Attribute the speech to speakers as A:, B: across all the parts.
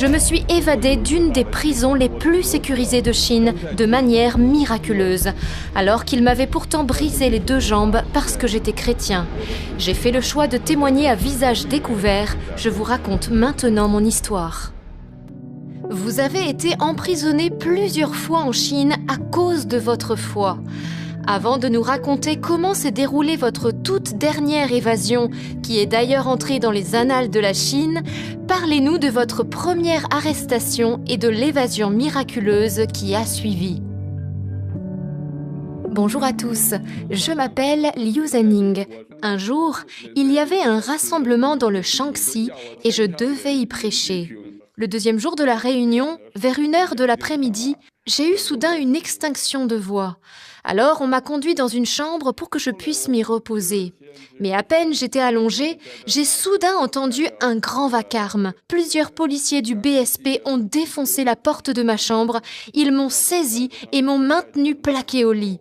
A: Je me suis évadée d'une des prisons les plus sécurisées de Chine de manière miraculeuse, alors qu'il m'avait pourtant brisé les 2 jambes parce que j'étais chrétien. J'ai fait le choix de témoigner à visage découvert. Je vous raconte maintenant mon histoire. Vous avez été emprisonné plusieurs fois en Chine à cause de votre foi. Avant de nous raconter comment s'est déroulée votre toute dernière évasion, qui est d'ailleurs entrée dans les annales de la Chine, parlez-nous de votre première arrestation et de l'évasion miraculeuse qui a suivi. Bonjour à tous, je m'appelle Liu Zening. Un jour, il y avait un rassemblement dans le Shaanxi et je devais y prêcher. Le 2e jour de la réunion, vers 1h de l'après-midi, j'ai eu soudain une extinction de voix. Alors on m'a conduit dans une chambre pour que je puisse m'y reposer. Mais à peine j'étais allongée, j'ai soudain entendu un grand vacarme. Plusieurs policiers du BSP ont défoncé la porte de ma chambre, ils m'ont saisie et m'ont maintenue plaquée au lit.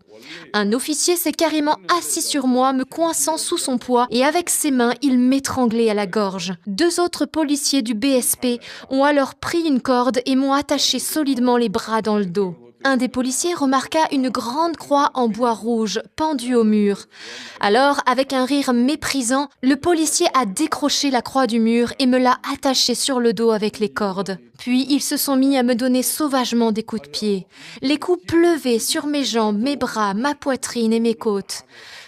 A: Un officier s'est carrément assis sur moi, me coinçant sous son poids, et avec ses mains, il m'étranglait à la gorge. 2 autres policiers du BSP ont alors pris une corde et m'ont attaché solidement les bras dans le dos. Un des policiers remarqua une grande croix en bois rouge pendue au mur. Alors, avec un rire méprisant, le policier a décroché la croix du mur et me l'a attachée sur le dos avec les cordes. Puis, ils se sont mis à me donner sauvagement des coups de pied. Les coups pleuvaient sur mes jambes, mes bras, ma poitrine et mes côtes.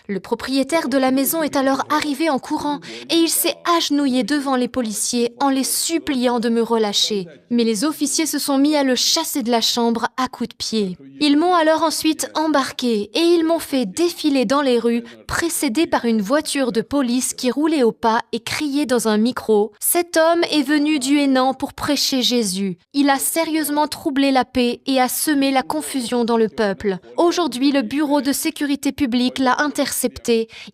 A: Le propriétaire de la maison est alors arrivé en courant et il s'est agenouillé devant les policiers en les suppliant de me relâcher. Mais les officiers se sont mis à le chasser de la chambre à coups de pied. Ils m'ont alors ensuite embarqué et ils m'ont fait défiler dans les rues, précédé par une voiture de police qui roulait au pas et criait dans un micro « Cet homme est venu du Hénan pour prêcher Jésus. Il a sérieusement troublé la paix et a semé la confusion dans le peuple. Aujourd'hui, le bureau de sécurité publique l'a intercepté.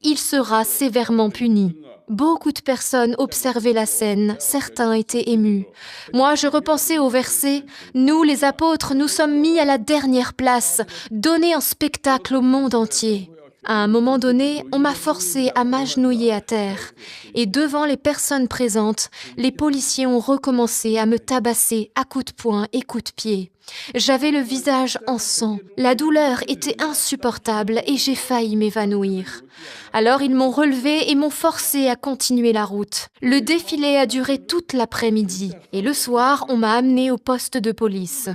A: Il sera sévèrement puni. » Beaucoup de personnes observaient la scène, certains étaient émus. Moi, je repensais au verset « Nous, les apôtres, nous sommes mis à la dernière place, donnés en spectacle au monde entier. » À un moment donné, on m'a forcé à m'agenouiller à terre. Et devant les personnes présentes, les policiers ont recommencé à me tabasser à coups de poing et coups de pied. J'avais le visage en sang. La douleur était insupportable et j'ai failli m'évanouir. Alors ils m'ont relevé et m'ont forcé à continuer la route. Le défilé a duré toute l'après-midi. Et le soir, on m'a amené au poste de police.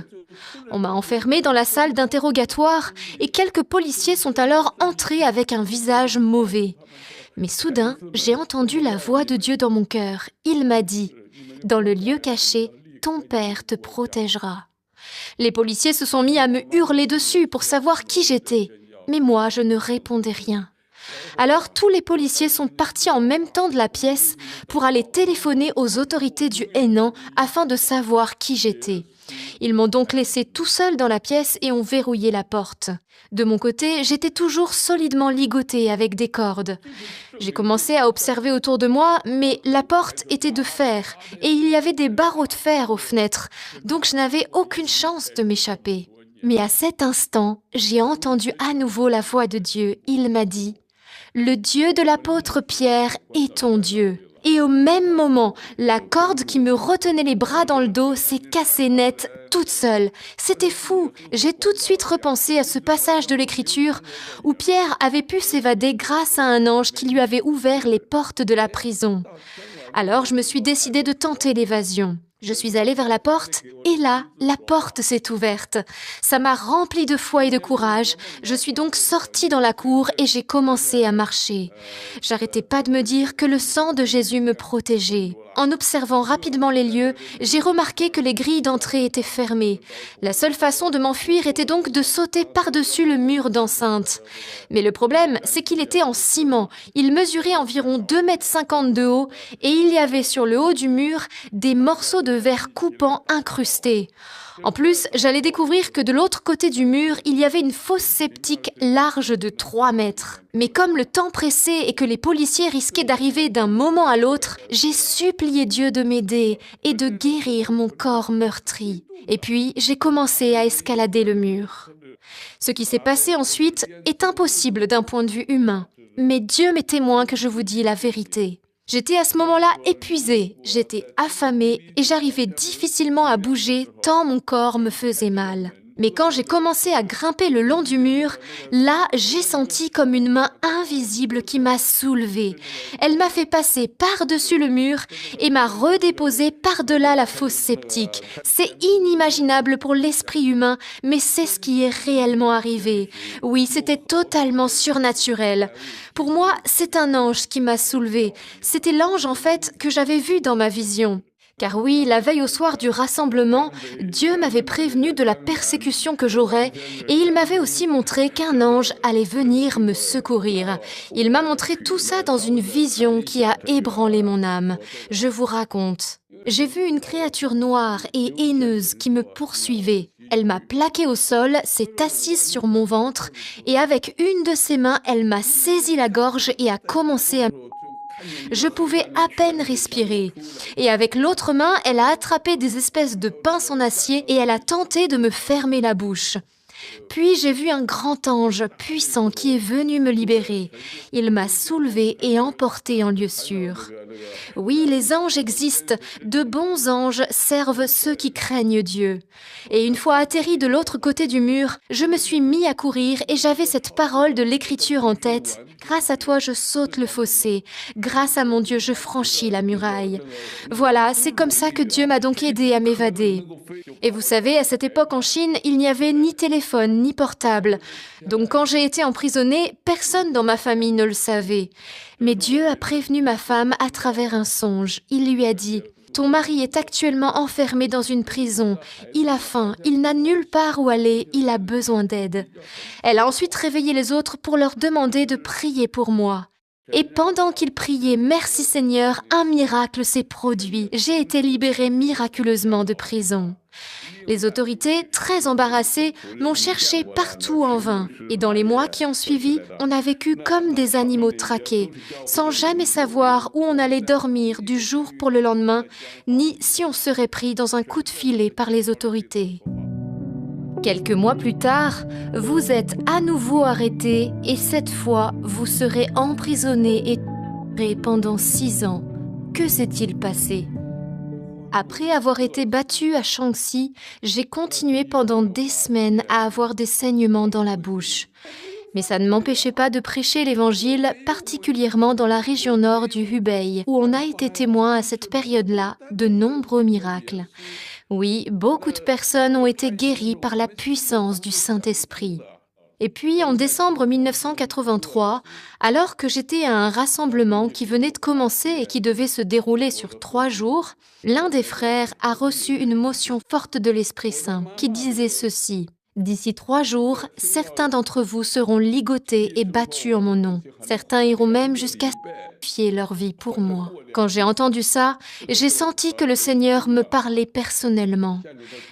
A: On m'a enfermée dans la salle d'interrogatoire et quelques policiers sont alors entrés avec un visage mauvais. Mais soudain, j'ai entendu la voix de Dieu dans mon cœur. Il m'a dit « Dans le lieu caché, ton Père te protégera. » Les policiers se sont mis à me hurler dessus pour savoir qui j'étais. Mais moi, je ne répondais rien. Alors tous les policiers sont partis en même temps de la pièce pour aller téléphoner aux autorités du Hénan afin de savoir qui j'étais. Ils m'ont donc laissé tout seul dans la pièce et ont verrouillé la porte. De mon côté, j'étais toujours solidement ligotée avec des cordes. J'ai commencé à observer autour de moi, mais la porte était de fer et il y avait des barreaux de fer aux fenêtres, donc je n'avais aucune chance de m'échapper. Mais à cet instant, j'ai entendu à nouveau la voix de Dieu. Il m'a dit « Le Dieu de l'apôtre Pierre est ton Dieu. » Et au même moment, la corde qui me retenait les bras dans le dos s'est cassée net, toute seule. C'était fou. J'ai tout de suite repensé à ce passage de l'Écriture où Pierre avait pu s'évader grâce à un ange qui lui avait ouvert les portes de la prison. Alors je me suis décidée de tenter l'évasion. Je suis allée vers la porte et là, la porte s'est ouverte. Ça m'a remplie de foi et de courage. Je suis donc sortie dans la cour et j'ai commencé à marcher. J'arrêtais pas de me dire que le sang de Jésus me protégeait. En observant rapidement les lieux, j'ai remarqué que les grilles d'entrée étaient fermées. La seule façon de m'enfuir était donc de sauter par-dessus le mur d'enceinte. Mais le problème, c'est qu'il était en ciment. Il mesurait environ 2,50 m de haut et il y avait sur le haut du mur des morceaux de verre coupant incrustés. En plus, j'allais découvrir que de l'autre côté du mur, il y avait une fosse septique large de 3 mètres. Mais comme le temps pressait et que les policiers risquaient d'arriver d'un moment à l'autre, j'ai supplié Dieu de m'aider et de guérir mon corps meurtri. Et puis, j'ai commencé à escalader le mur. Ce qui s'est passé ensuite est impossible d'un point de vue humain. Mais Dieu m'est témoin que je vous dis la vérité. J'étais à ce moment-là épuisée, j'étais affamée et j'arrivais difficilement à bouger tant mon corps me faisait mal. Mais quand j'ai commencé à grimper le long du mur, là, j'ai senti comme une main invisible qui m'a soulevée. Elle m'a fait passer par-dessus le mur et m'a redéposée par-delà la fosse septique. C'est inimaginable pour l'esprit humain, mais c'est ce qui est réellement arrivé. Oui, c'était totalement surnaturel. Pour moi, c'est un ange qui m'a soulevée. C'était l'ange, en fait, que j'avais vu dans ma vision. Car oui, la veille au soir du rassemblement, Dieu m'avait prévenu de la persécution que j'aurais et il m'avait aussi montré qu'un ange allait venir me secourir. Il m'a montré tout ça dans une vision qui a ébranlé mon âme. Je vous raconte. J'ai vu une créature noire et haineuse qui me poursuivait. Elle m'a plaqué au sol, s'est assise sur mon ventre et avec une de ses mains, elle m'a saisi la gorge et a commencé à... Je pouvais à peine respirer. Et avec l'autre main, elle a attrapé des espèces de pinces en acier et elle a tenté de me fermer la bouche. Puis j'ai vu un grand ange puissant qui est venu me libérer. Il m'a soulevée et emportée en lieu sûr. Oui, les anges existent. De bons anges servent ceux qui craignent Dieu. Et une fois atterri de l'autre côté du mur, je me suis mis à courir et j'avais cette parole de l'Écriture en tête. Grâce à toi, je saute le fossé. Grâce à mon Dieu, je franchis la muraille. Voilà, c'est comme ça que Dieu m'a donc aidé à m'évader. Et vous savez, à cette époque en Chine, il n'y avait ni téléphone, ni portable. Donc quand j'ai été emprisonnée, personne dans ma famille ne le savait. Mais Dieu a prévenu ma femme à travers un songe. Il lui a dit « Ton mari est actuellement enfermé dans une prison. Il a faim, il n'a nulle part où aller, il a besoin d'aide. » Elle a ensuite réveillé les autres pour leur demander de prier pour moi. Et pendant qu'ils priaient, merci Seigneur, un miracle s'est produit. J'ai été libérée miraculeusement de prison. Les autorités, très embarrassées, m'ont cherché partout en vain. Et dans les mois qui ont suivi, on a vécu comme des animaux traqués, sans jamais savoir où on allait dormir du jour pour le lendemain, ni si on serait pris dans un coup de filet par les autorités. Quelques mois plus tard, vous êtes à nouveau arrêté et cette fois, vous serez emprisonné et torturé pendant 6 ans. Que s'est-il passé ? Après avoir été battue à Shaanxi, j'ai continué pendant des semaines à avoir des saignements dans la bouche. Mais ça ne m'empêchait pas de prêcher l'Évangile, particulièrement dans la région nord du Hubei, où on a été témoin à cette période-là de nombreux miracles. Oui, beaucoup de personnes ont été guéries par la puissance du Saint-Esprit. Et puis, en décembre 1983, alors que j'étais à un rassemblement qui venait de commencer et qui devait se dérouler sur 3 jours, l'un des frères a reçu une motion forte de l'Esprit Saint qui disait ceci. D'ici 3 jours, certains d'entre vous seront ligotés et battus en mon nom. Certains iront même jusqu'à sacrifier leur vie pour moi. Quand j'ai entendu ça, j'ai senti que le Seigneur me parlait personnellement.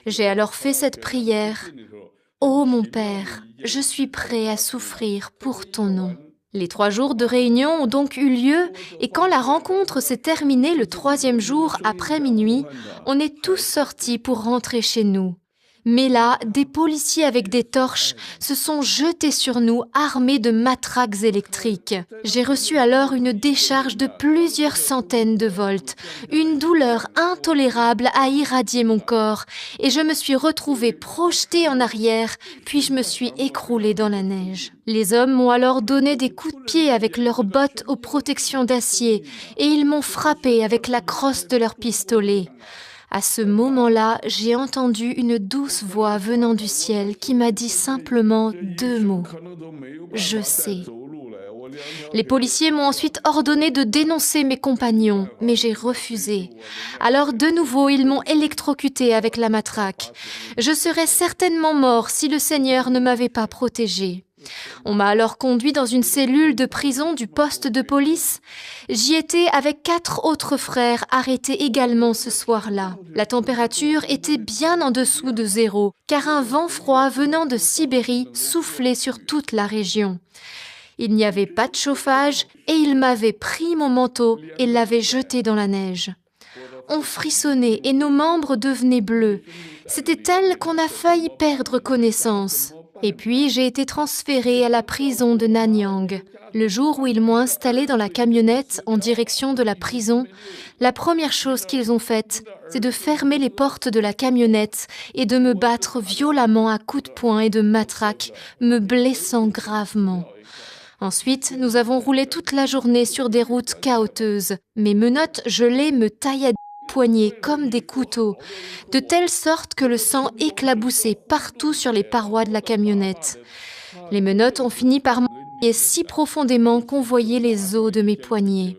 A: J'ai alors fait cette prière. « Ô mon Père, je suis prêt à souffrir pour ton nom. » Les 3 jours de réunion ont donc eu lieu et quand la rencontre s'est terminée le 3e jour après minuit, on est tous sortis pour rentrer chez nous. Mais là, des policiers avec des torches se sont jetés sur nous armés de matraques électriques. J'ai reçu alors une décharge de plusieurs centaines de volts. Une douleur intolérable a irradié mon corps et je me suis retrouvée projetée en arrière, puis je me suis écroulée dans la neige. Les hommes m'ont alors donné des coups de pied avec leurs bottes aux protections d'acier et ils m'ont frappée avec la crosse de leur pistolet. À ce moment-là, j'ai entendu une douce voix venant du ciel qui m'a dit simplement 2 mots. « Je sais ». Les policiers m'ont ensuite ordonné de dénoncer mes compagnons, mais j'ai refusé. Alors de nouveau, ils m'ont électrocuté avec la matraque. Je serais certainement mort si le Seigneur ne m'avait pas protégé. On m'a alors conduit dans une cellule de prison du poste de police. J'y étais avec 4 autres frères arrêtés également ce soir-là. La température était bien en dessous de 0, car un vent froid venant de Sibérie soufflait sur toute la région. Il n'y avait pas de chauffage et ils m'avaient pris mon manteau et l'avaient jeté dans la neige. On frissonnait et nos membres devenaient bleus. C'était tel qu'on a failli perdre connaissance. Et puis, j'ai été transférée à la prison de Nanyang. Le jour où ils m'ont installée dans la camionnette en direction de la prison, la première chose qu'ils ont faite, c'est de fermer les portes de la camionnette et de me battre violemment à coups de poing et de matraque, me blessant gravement. Ensuite, nous avons roulé toute la journée sur des routes caoteuses. Mes menottes gelées me taillaient les poignets comme des couteaux, de telle sorte que le sang éclaboussait partout sur les parois de la camionnette. Les menottes ont fini par m'envoyer si profondément qu'on voyait les os de mes poignets.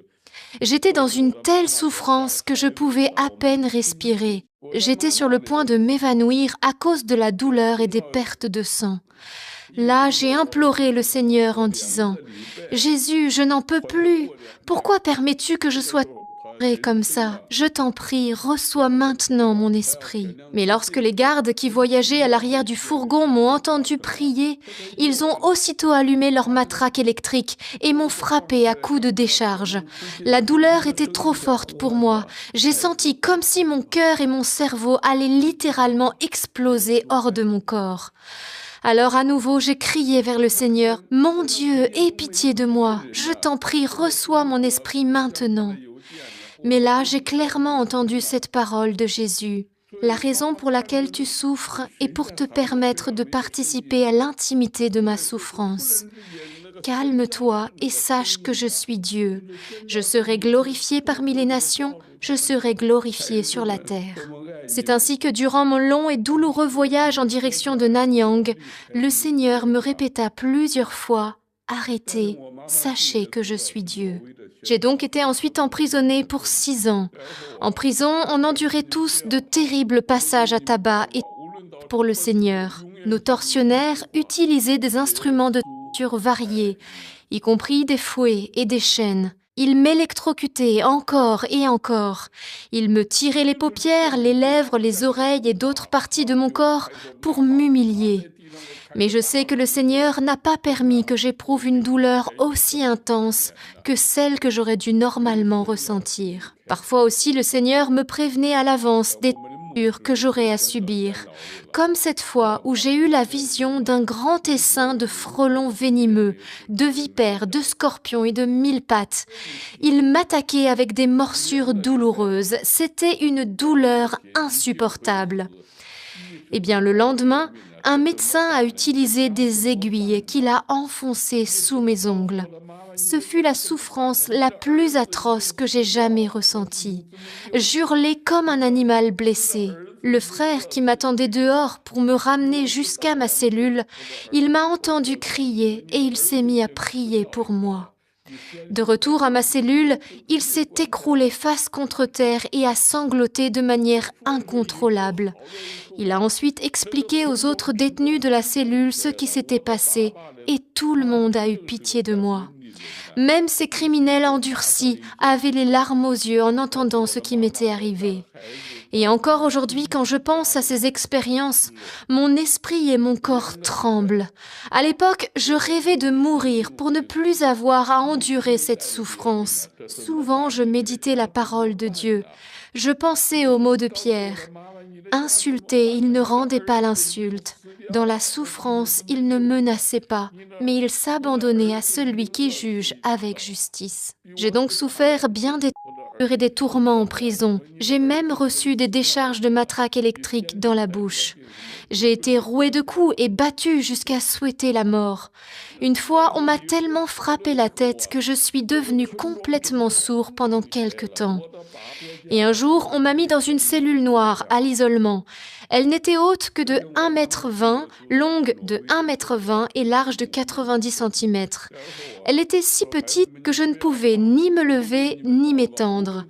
A: J'étais dans une telle souffrance que je pouvais à peine respirer. J'étais sur le point de m'évanouir à cause de la douleur et des pertes de sang. Là, j'ai imploré le Seigneur en disant « Jésus, je n'en peux plus. Pourquoi permets-tu que je sois torturé comme ça? Je t'en prie, reçois maintenant mon esprit. » Mais lorsque les gardes qui voyageaient à l'arrière du fourgon m'ont entendu prier, ils ont aussitôt allumé leur matraque électrique et m'ont frappé à coups de décharge. La douleur était trop forte pour moi. J'ai senti comme si mon cœur et mon cerveau allaient littéralement exploser hors de mon corps. Alors à nouveau, j'ai crié vers le Seigneur, « Mon Dieu, aie pitié de moi, je t'en prie, reçois mon esprit maintenant. » Mais là, j'ai clairement entendu cette parole de Jésus. La raison pour laquelle tu souffres est pour te permettre de participer à l'intimité de ma souffrance. Calme-toi et sache que je suis Dieu. Je serai glorifié parmi les nations, je serai glorifié sur la terre. C'est ainsi que durant mon long et douloureux voyage en direction de Nanyang, le Seigneur me répéta plusieurs fois « Arrêtez, sachez que je suis Dieu ». J'ai donc été ensuite emprisonnée pour 6 ans. En prison, on endurait tous de terribles passages à tabac et pour le Seigneur. Nos tortionnaires utilisaient des instruments de torture variés, y compris des fouets et des chaînes. Ils m'électrocutaient encore et encore. Ils me tiraient les paupières, les lèvres, les oreilles et d'autres parties de mon corps pour m'humilier. Mais je sais que le Seigneur n'a pas permis que j'éprouve une douleur aussi intense que celle que j'aurais dû normalement ressentir. Parfois aussi, le Seigneur me prévenait à l'avance des tortures que j'aurais à subir, comme cette fois où j'ai eu la vision d'un grand essaim de frelons venimeux, de vipères, de scorpions et de 1000 pattes. Ils m'attaquaient avec des morsures douloureuses. C'était une douleur insupportable. Eh bien, le lendemain, un médecin a utilisé des aiguilles qu'il a enfoncées sous mes ongles. Ce fut la souffrance la plus atroce que j'ai jamais ressentie. J'hurlais comme un animal blessé. Le frère qui m'attendait dehors pour me ramener jusqu'à ma cellule, il m'a entendu crier et il s'est mis à prier pour moi. De retour à ma cellule, il s'est écroulé face contre terre et a sangloté de manière incontrôlable. Il a ensuite expliqué aux autres détenus de la cellule ce qui s'était passé et tout le monde a eu pitié de moi. Même ces criminels endurcis avaient les larmes aux yeux en entendant ce qui m'était arrivé. Et encore aujourd'hui, quand je pense à ces expériences, mon esprit et mon corps tremblent. À l'époque, je rêvais de mourir pour ne plus avoir à endurer cette souffrance. Souvent, je méditais la parole de Dieu. Je pensais aux mots de Pierre. Insulté, il ne rendait pas l'insulte. Dans la souffrance, il ne menaçait pas, mais il s'abandonnait à celui qui juge avec justice. J'ai donc souffert bien des tortures et des tourments en prison. J'ai même reçu des décharges de matraque électrique dans la bouche. J'ai été rouée de coups et battue jusqu'à souhaiter la mort. Une fois, on m'a tellement frappé la tête que je suis devenue complètement sourd pendant quelque temps. Et un jour, on m'a mis dans une cellule noire à l'isolement. Elle n'était haute que de 1,20 m, longue de 1,20 m et large de 90 cm. Elle était si petite que je ne pouvais ni me lever ni m'étendre.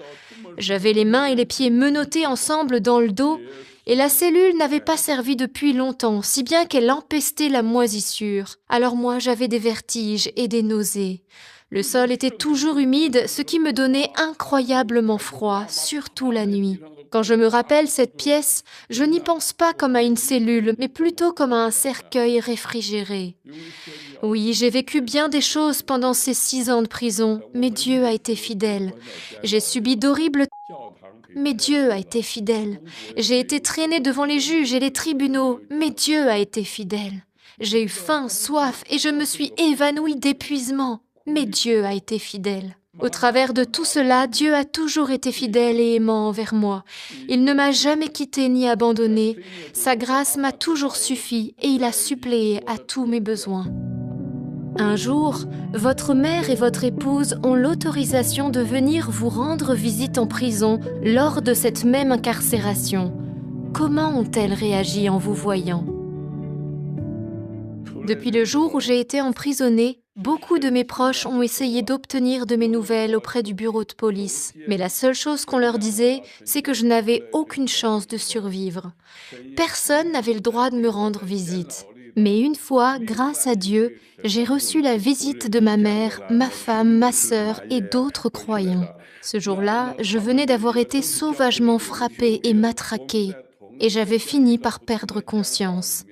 A: J'avais les mains et les pieds menottés ensemble dans le dos et la cellule n'avait pas servi depuis longtemps, si bien qu'elle empestait la moisissure. Alors moi, j'avais des vertiges et des nausées. Le sol était toujours humide, ce qui me donnait incroyablement froid, surtout la nuit. Quand je me rappelle cette pièce, je n'y pense pas comme à une cellule, mais plutôt comme à un cercueil réfrigéré. Oui, j'ai vécu bien des choses pendant ces 6 ans de prison, mais Dieu a été fidèle. J'ai subi d'horribles mais Dieu a été fidèle. J'ai été traînée devant les juges et les tribunaux, mais Dieu a été fidèle. J'ai eu faim, soif et je me suis évanouie d'épuisement. Mais Dieu a été fidèle. Au travers de tout cela, Dieu a toujours été fidèle et aimant envers moi. Il ne m'a jamais quittée ni abandonnée. Sa grâce m'a toujours suffi et il a suppléé à tous mes besoins. Un jour, votre mère et votre épouse ont l'autorisation de venir vous rendre visite en prison lors de cette même incarcération. Comment ont-elles réagi en vous voyant ? Depuis le jour où j'ai été emprisonnée, beaucoup de mes proches ont essayé d'obtenir de mes nouvelles auprès du bureau de police. Mais la seule chose qu'on leur disait, c'est que je n'avais aucune chance de survivre. Personne n'avait le droit de me rendre visite. Mais une fois, grâce à Dieu, j'ai reçu la visite de ma mère, ma femme, ma sœur et d'autres croyants. Ce jour-là, je venais d'avoir été sauvagement frappée et matraquée, et j'avais fini par perdre conscience.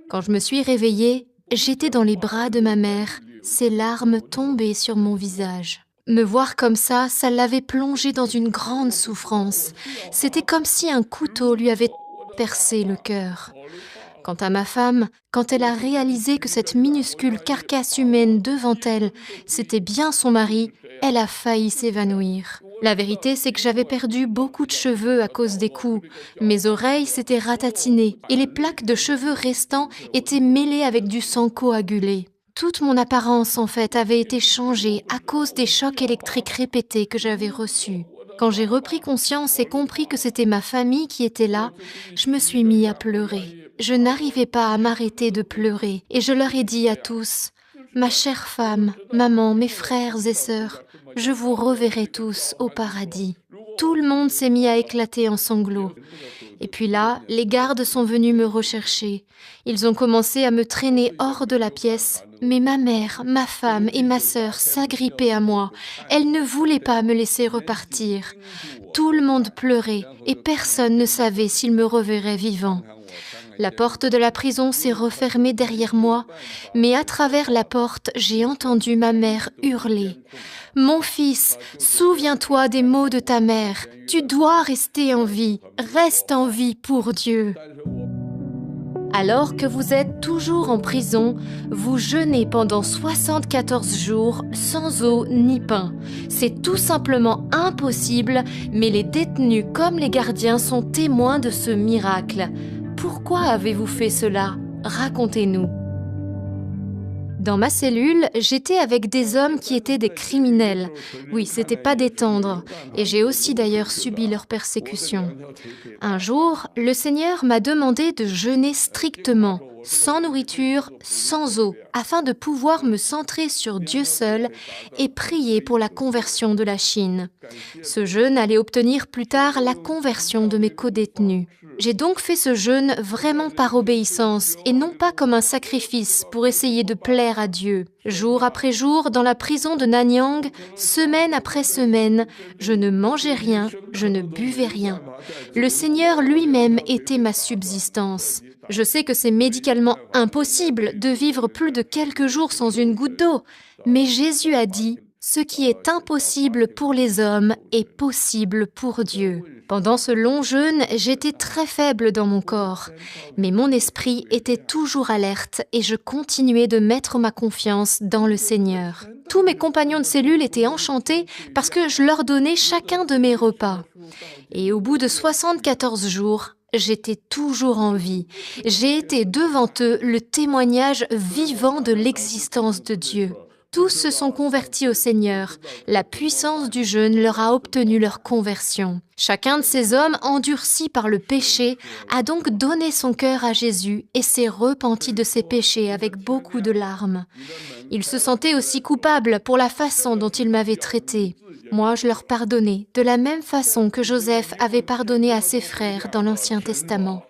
A: Quand je me suis réveillée, j'étais dans les bras de ma mère, ses larmes tombaient sur mon visage. Me voir comme ça l'avait plongée dans une grande souffrance. C'était comme si un couteau lui avait percé le cœur. Quant à ma femme, quand elle a réalisé que cette minuscule carcasse humaine devant elle, c'était bien son mari, elle a failli s'évanouir. La vérité, c'est que j'avais perdu beaucoup de cheveux à cause des coups. Mes oreilles s'étaient ratatinées et les plaques de cheveux restants étaient mêlées avec du sang coagulé. Toute mon apparence, en fait, avait été changée à cause des chocs électriques répétés que j'avais reçus. Quand j'ai repris conscience et compris que c'était ma famille qui était là, je me suis mis à pleurer. Je n'arrivais pas à m'arrêter de pleurer et je leur ai dit à tous « Ma chère femme, maman, mes frères et sœurs, je vous reverrai tous au paradis. » Tout le monde s'est mis à éclater en sanglots. Et puis là, les gardes sont venus me rechercher. Ils ont commencé à me traîner hors de la pièce, mais ma mère, ma femme et ma sœur s'agrippaient à moi. Elles ne voulaient pas me laisser repartir. Tout le monde pleurait et personne ne savait s'il me reverrait vivant. La porte de la prison s'est refermée derrière moi, mais à travers la porte, j'ai entendu ma mère hurler. « Mon fils, souviens-toi des mots de ta mère. Tu dois rester en vie. Reste en vie pour Dieu. » Alors que vous êtes toujours en prison, vous jeûnez pendant 74 jours sans eau ni pain. C'est tout simplement impossible, mais les détenus comme les gardiens sont témoins de ce miracle. Pourquoi avez-vous fait cela ? Racontez-nous. Dans ma cellule, j'étais avec des hommes qui étaient des criminels. Oui, c'était pas des tendres. Et j'ai aussi d'ailleurs subi leur persécution. Un jour, le Seigneur m'a demandé de jeûner strictement, sans nourriture, sans eau, afin de pouvoir me centrer sur Dieu seul et prier pour la conversion de la Chine. Ce jeûne allait obtenir plus tard la conversion de mes codétenus. J'ai donc fait ce jeûne vraiment par obéissance et non pas comme un sacrifice pour essayer de plaire à Dieu. Jour après jour, dans la prison de Nanyang, semaine après semaine, je ne mangeais rien, je ne buvais rien. Le Seigneur lui-même était ma subsistance. Je sais que c'est médicalement impossible de vivre plus de quelques jours sans une goutte d'eau, mais Jésus a dit « Ce qui est impossible pour les hommes est possible pour Dieu ». Pendant ce long jeûne, j'étais très faible dans mon corps, mais mon esprit était toujours alerte et je continuais de mettre ma confiance dans le Seigneur. Tous mes compagnons de cellule étaient enchantés parce que je leur donnais chacun de mes repas. Et au bout de 74 jours, j'étais toujours en vie. J'ai été devant eux le témoignage vivant de l'existence de Dieu. Tous se sont convertis au Seigneur. La puissance du jeûne leur a obtenu leur conversion. Chacun de ces hommes, endurcis par le péché, a donc donné son cœur à Jésus et s'est repenti de ses péchés avec beaucoup de larmes. Ils se sentaient aussi coupables pour la façon dont ils m'avaient traité. Moi, je leur pardonnais, de la même façon que Joseph avait pardonné à ses frères dans l'Ancien Testament.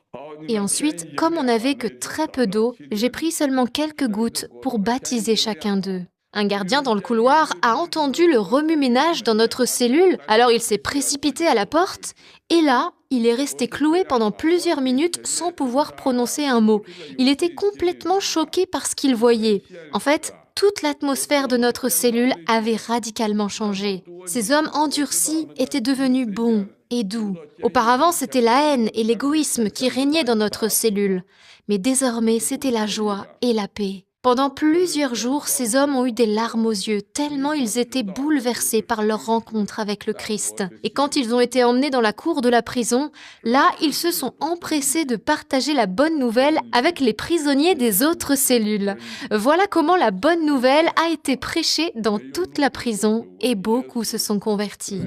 A: Et ensuite, comme on n'avait que très peu d'eau, j'ai pris seulement quelques gouttes pour baptiser chacun d'eux. Un gardien dans le couloir a entendu le remue-ménage dans notre cellule, alors il s'est précipité à la porte, et là, il est resté cloué pendant plusieurs minutes sans pouvoir prononcer un mot. Il était complètement choqué par ce qu'il voyait. En fait, toute l'atmosphère de notre cellule avait radicalement changé. Ces hommes endurcis étaient devenus bons, et doux. Auparavant, c'était la haine et l'égoïsme qui régnaient dans notre cellule. Mais désormais, c'était la joie et la paix. Pendant plusieurs jours, ces hommes ont eu des larmes aux yeux, tellement ils étaient bouleversés par leur rencontre avec le Christ. Et quand ils ont été emmenés dans la cour de la prison, là, ils se sont empressés de partager la bonne nouvelle avec les prisonniers des autres cellules. Voilà comment la bonne nouvelle a été prêchée dans toute la prison et beaucoup se sont convertis.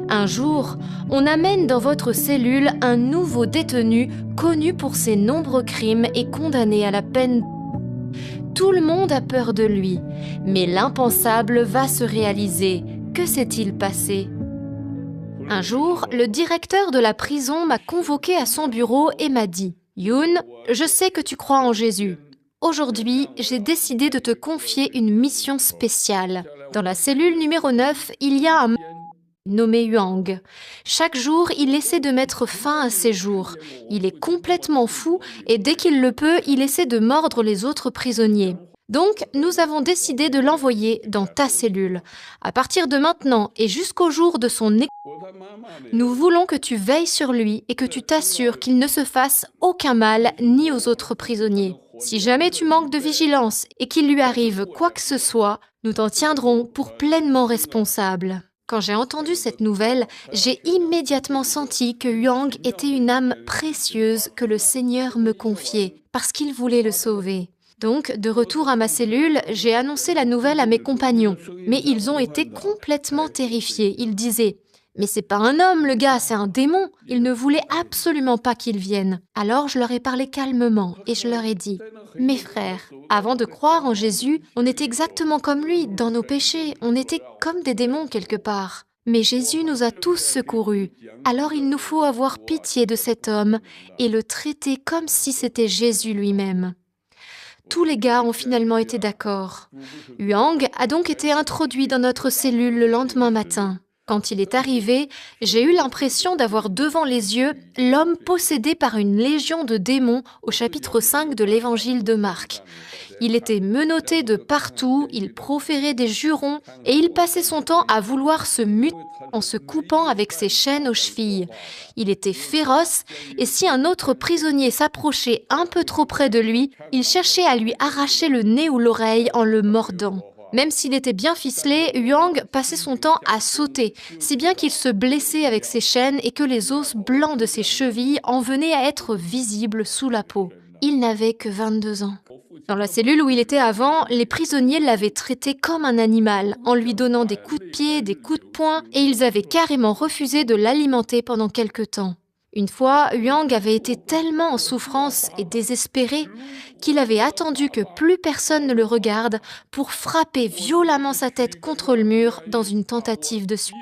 A: Un jour, on amène dans votre cellule un nouveau détenu connu pour ses nombreux crimes et condamné à la peine. Tout le monde a peur de lui, mais l'impensable va se réaliser. Que s'est-il passé ? Un jour, le directeur de la prison m'a convoqué à son bureau et m'a dit « Yoon, je sais que tu crois en Jésus. Aujourd'hui, j'ai décidé de te confier une mission spéciale. Dans la cellule numéro 9, il y a un nommé Huang. Chaque jour, il essaie de mettre fin à ses jours. Il est complètement fou et dès qu'il le peut, il essaie de mordre les autres prisonniers. Donc, nous avons décidé de l'envoyer dans ta cellule. À partir de maintenant et jusqu'au jour de son nous voulons que tu veilles sur lui et que tu t'assures qu'il ne se fasse aucun mal ni aux autres prisonniers. Si jamais tu manques de vigilance et qu'il lui arrive quoi que ce soit, nous t'en tiendrons pour pleinement responsable. » Quand j'ai entendu cette nouvelle, j'ai immédiatement senti que Huang était une âme précieuse que le Seigneur me confiait, parce qu'il voulait le sauver. Donc, de retour à ma cellule, j'ai annoncé la nouvelle à mes compagnons. Mais ils ont été complètement terrifiés. Ils disaient « Mais c'est pas un homme, le gars, c'est un démon !» Ils ne voulaient absolument pas qu'il vienne. Alors, je leur ai parlé calmement et je leur ai dit « Mes frères, avant de croire en Jésus, on était exactement comme lui, dans nos péchés. On était comme des démons quelque part. Mais Jésus nous a tous secourus. Alors, il nous faut avoir pitié de cet homme et le traiter comme si c'était Jésus lui-même. » Tous les gars ont finalement été d'accord. Huang a donc été introduit dans notre cellule le lendemain matin. Quand il est arrivé, j'ai eu l'impression d'avoir devant les yeux l'homme possédé par une légion de démons au chapitre 5 de l'évangile de Marc. Il était menotté de partout, il proférait des jurons et il passait son temps à vouloir se muter en se coupant avec ses chaînes aux chevilles. Il était féroce et si un autre prisonnier s'approchait un peu trop près de lui, il cherchait à lui arracher le nez ou l'oreille en le mordant. Même s'il était bien ficelé, Huang passait son temps à sauter, si bien qu'il se blessait avec ses chaînes et que les os blancs de ses chevilles en venaient à être visibles sous la peau. Il n'avait que 22 ans. Dans la cellule où il était avant, les prisonniers l'avaient traité comme un animal, en lui donnant des coups de pied, des coups de poing, et ils avaient carrément refusé de l'alimenter pendant quelque temps. Une fois, Huang avait été tellement en souffrance et désespéré qu'il avait attendu que plus personne ne le regarde pour frapper violemment sa tête contre le mur dans une tentative de suicide.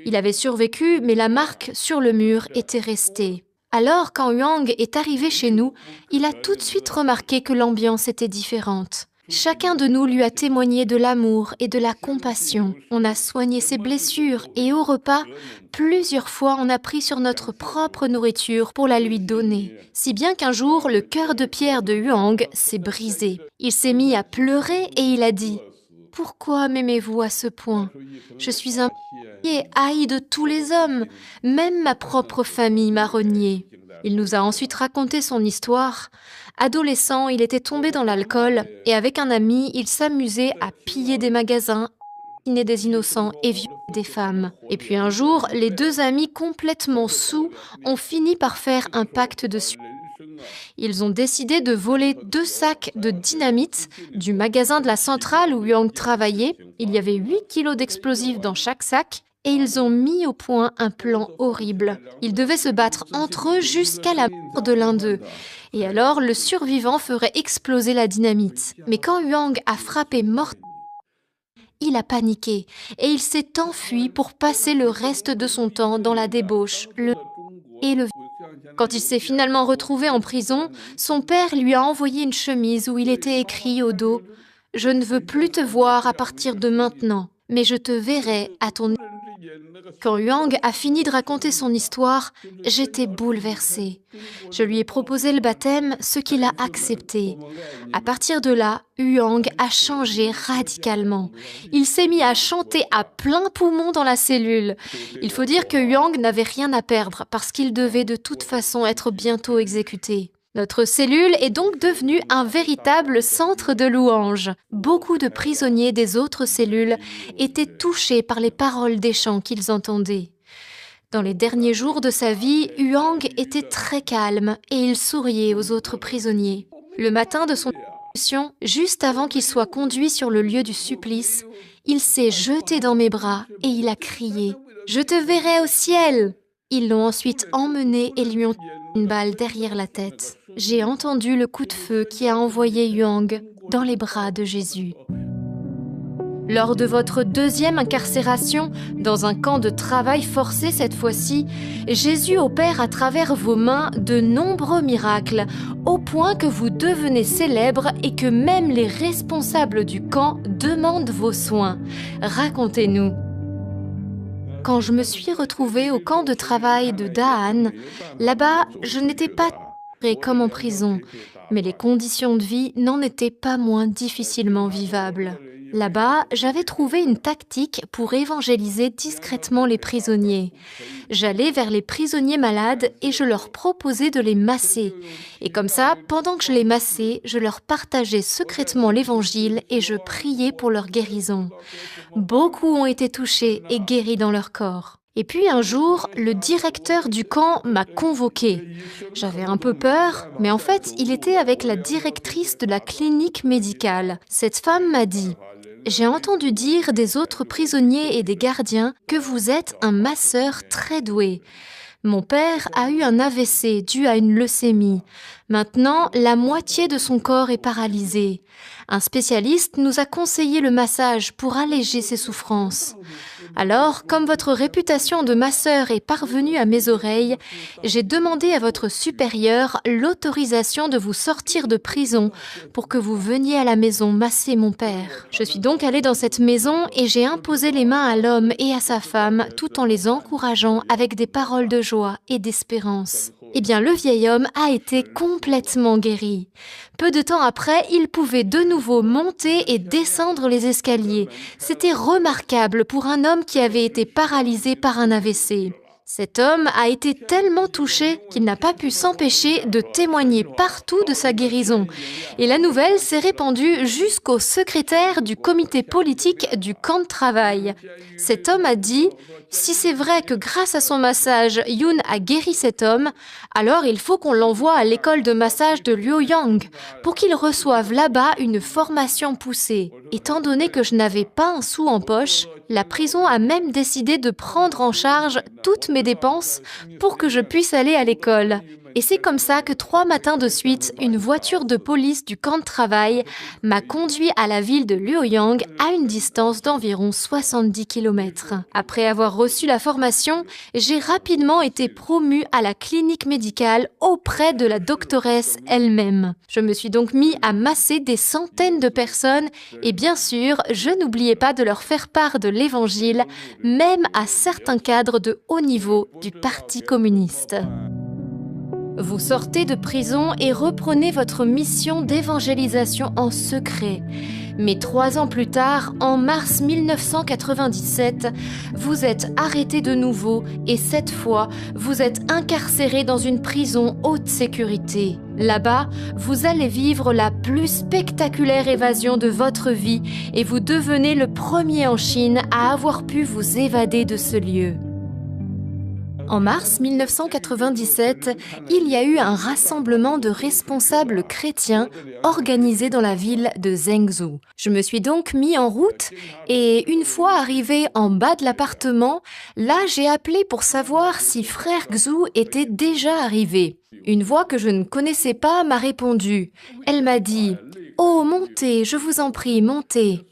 A: Il avait survécu, mais la marque sur le mur était restée. Alors, quand Huang est arrivé chez nous, il a tout de suite remarqué que l'ambiance était différente. Chacun de nous lui a témoigné de l'amour et de la compassion. On a soigné ses blessures et au repas, plusieurs fois on a pris sur notre propre nourriture pour la lui donner. Si bien qu'un jour, le cœur de pierre de Huang s'est brisé. Il s'est mis à pleurer et il a dit « Pourquoi m'aimez-vous à ce point ? Je suis un et haï de tous les hommes. Même ma propre famille m'a renié. » Il nous a ensuite raconté son histoire. Adolescent, il était tombé dans l'alcool et avec un ami, il s'amusait à piller des magasins, assassiner des innocents et violer des femmes. Et puis un jour, les deux amis complètement saouls ont fini par faire un pacte de suicide. Ils ont décidé de voler 2 sacs de dynamite du magasin de la centrale où Huang travaillait. Il y avait 8 kilos d'explosifs dans chaque sac. Et ils ont mis au point un plan horrible. Ils devaient se battre entre eux jusqu'à la mort de l'un d'eux. Et alors, le survivant ferait exploser la dynamite. Mais quand Huang a frappé mortellement, il a paniqué et il s'est enfui pour passer le reste de son temps dans la débauche, le Quand il s'est finalement retrouvé en prison, son père lui a envoyé une chemise où il était écrit au dos « Je ne veux plus te voir à partir de maintenant, mais je te verrai à ton Quand Huang a fini de raconter son histoire, j'étais bouleversée. Je lui ai proposé le baptême, ce qu'il a accepté. À partir de là, Huang a changé radicalement. Il s'est mis à chanter à plein poumon dans la cellule. Il faut dire que Huang n'avait rien à perdre parce qu'il devait de toute façon être bientôt exécuté. Notre cellule est donc devenue un véritable centre de louanges. Beaucoup de prisonniers des autres cellules étaient touchés par les paroles des chants qu'ils entendaient. Dans les derniers jours de sa vie, Huang était très calme et il souriait aux autres prisonniers. Le matin de son exécution, juste avant qu'il soit conduit sur le lieu du supplice, il s'est jeté dans mes bras et il a crié « Je te verrai au ciel !» Ils l'ont ensuite emmené et lui ont tiré une balle derrière la tête. J'ai entendu le coup de feu qui a envoyé Huang dans les bras de Jésus. Lors de votre deuxième incarcération, dans un camp de travail forcé cette fois-ci, Jésus opère à travers vos mains de nombreux miracles, au point que vous devenez célèbre et que même les responsables du camp demandent vos soins. Racontez-nous. Quand je me suis retrouvée au camp de travail de Da'an, là-bas, je n'étais pas comme en prison, mais les conditions de vie n'en étaient pas moins difficilement vivables. Là-bas, j'avais trouvé une tactique pour évangéliser discrètement les prisonniers. J'allais vers les prisonniers malades et je leur proposais de les masser. Et comme ça, pendant que je les massais, je leur partageais secrètement l'évangile et je priais pour leur guérison. Beaucoup ont été touchés et guéris dans leur corps. Et puis un jour, le directeur du camp m'a convoqué. J'avais un peu peur, mais en fait, il était avec la directrice de la clinique médicale. Cette femme m'a dit « J'ai entendu dire des autres prisonniers et des gardiens que vous êtes un masseur très doué. Mon père a eu un AVC dû à une leucémie. Maintenant, la moitié de son corps est paralysée. Un spécialiste nous a conseillé le massage pour alléger ses souffrances. Alors, comme votre réputation de masseur est parvenue à mes oreilles, j'ai demandé à votre supérieur l'autorisation de vous sortir de prison pour que vous veniez à la maison masser mon père. Je suis donc allée dans cette maison et j'ai imposé les mains à l'homme et à sa femme tout en les encourageant avec des paroles de joie et d'espérance. Eh bien, le vieil homme a été complètement guéri. Peu de temps après, il pouvait de nouveau monter et descendre les escaliers. C'était remarquable pour un homme qui avait été paralysé par un AVC. Cet homme a été tellement touché qu'il n'a pas pu s'empêcher de témoigner partout de sa guérison. Et la nouvelle s'est répandue jusqu'au secrétaire du comité politique du camp de travail. Cet homme a dit « Si c'est vrai que grâce à son massage, Yun a guéri cet homme, alors il faut qu'on l'envoie à l'école de massage de Luoyang pour qu'il reçoive là-bas une formation poussée. Étant donné que je n'avais pas un sou en poche, la prison a même décidé de prendre en charge toutes mes dépenses pour que je puisse aller à l'école. Et c'est comme ça que 3 matins de suite, une voiture de police du camp de travail m'a conduit à la ville de Luoyang à une distance d'environ 70 km. Après avoir reçu la formation, j'ai rapidement été promue à la clinique médicale auprès de la doctoresse elle-même. Je me suis donc mis à masser des centaines de personnes et bien sûr, je n'oubliais pas de leur faire part de l'évangile, même à certains cadres de haut niveau du Parti communiste. Vous sortez de prison et reprenez votre mission d'évangélisation en secret. Mais 3 ans plus tard, en mars 1997, vous êtes arrêté de nouveau et cette fois, vous êtes incarcéré dans une prison haute sécurité. Là-bas, vous allez vivre la plus spectaculaire évasion de votre vie et vous devenez le premier en Chine à avoir pu vous évader de ce lieu. En mars 1997, il y a eu un rassemblement de responsables chrétiens organisé dans la ville de Zhengzhou. Je me suis donc mis en route et une fois arrivé en bas de l'appartement, là j'ai appelé pour savoir si frère Xu était déjà arrivé. Une voix que je ne connaissais pas m'a répondu. Elle m'a dit « Oh, montez, je vous en prie, montez !»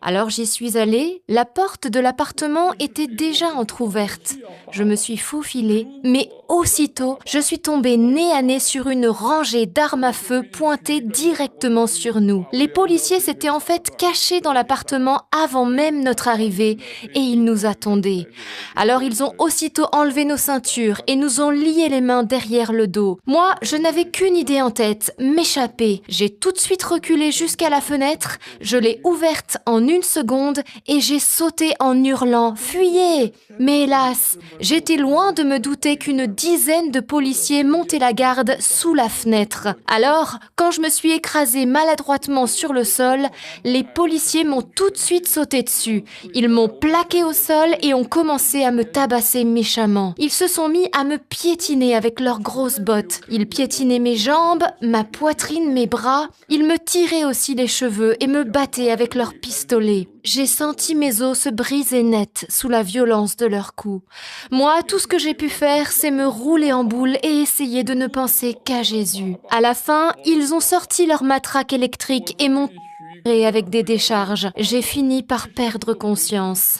A: Alors j'y suis allée, la porte de l'appartement était déjà entr'ouverte. Je me suis faufilée, mais aussitôt, je suis tombée nez à nez sur une rangée d'armes à feu pointées directement sur nous. Les policiers s'étaient en fait cachés dans l'appartement avant même notre arrivée et ils nous attendaient. Alors ils ont aussitôt enlevé nos ceintures et nous ont lié les mains derrière le dos. Moi, je n'avais qu'une idée en tête, m'échapper. J'ai tout de suite reculé jusqu'à la fenêtre, je l'ai ouverte en une seconde et j'ai sauté en hurlant « Fuyez !» Mais hélas, j'étais loin de me douter qu'une dizaine de policiers montaient la garde sous la fenêtre. Alors, quand je me suis écrasée maladroitement sur le sol, les policiers m'ont tout de suite sauté dessus. Ils m'ont plaqué au sol et ont commencé à me tabasser méchamment. Ils se sont mis à me piétiner avec leurs grosses bottes. Ils piétinaient mes jambes, ma poitrine, mes bras. Ils me tiraient aussi les cheveux et me battaient avec leurs pistolets. J'ai senti mes os se briser net sous la violence de leurs coups. Moi, tout ce que j'ai pu faire, c'est me rouler en boule et essayer de ne penser qu'à Jésus. À la fin, ils ont sorti leur matraque électrique et m'ont tiré avec des décharges. J'ai fini par perdre conscience.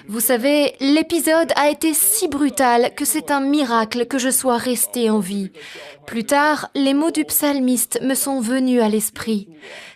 A: Vous savez, l'épisode a été si brutal que c'est un miracle que je sois restée en vie. Plus tard, les mots du psalmiste me sont venus à l'esprit.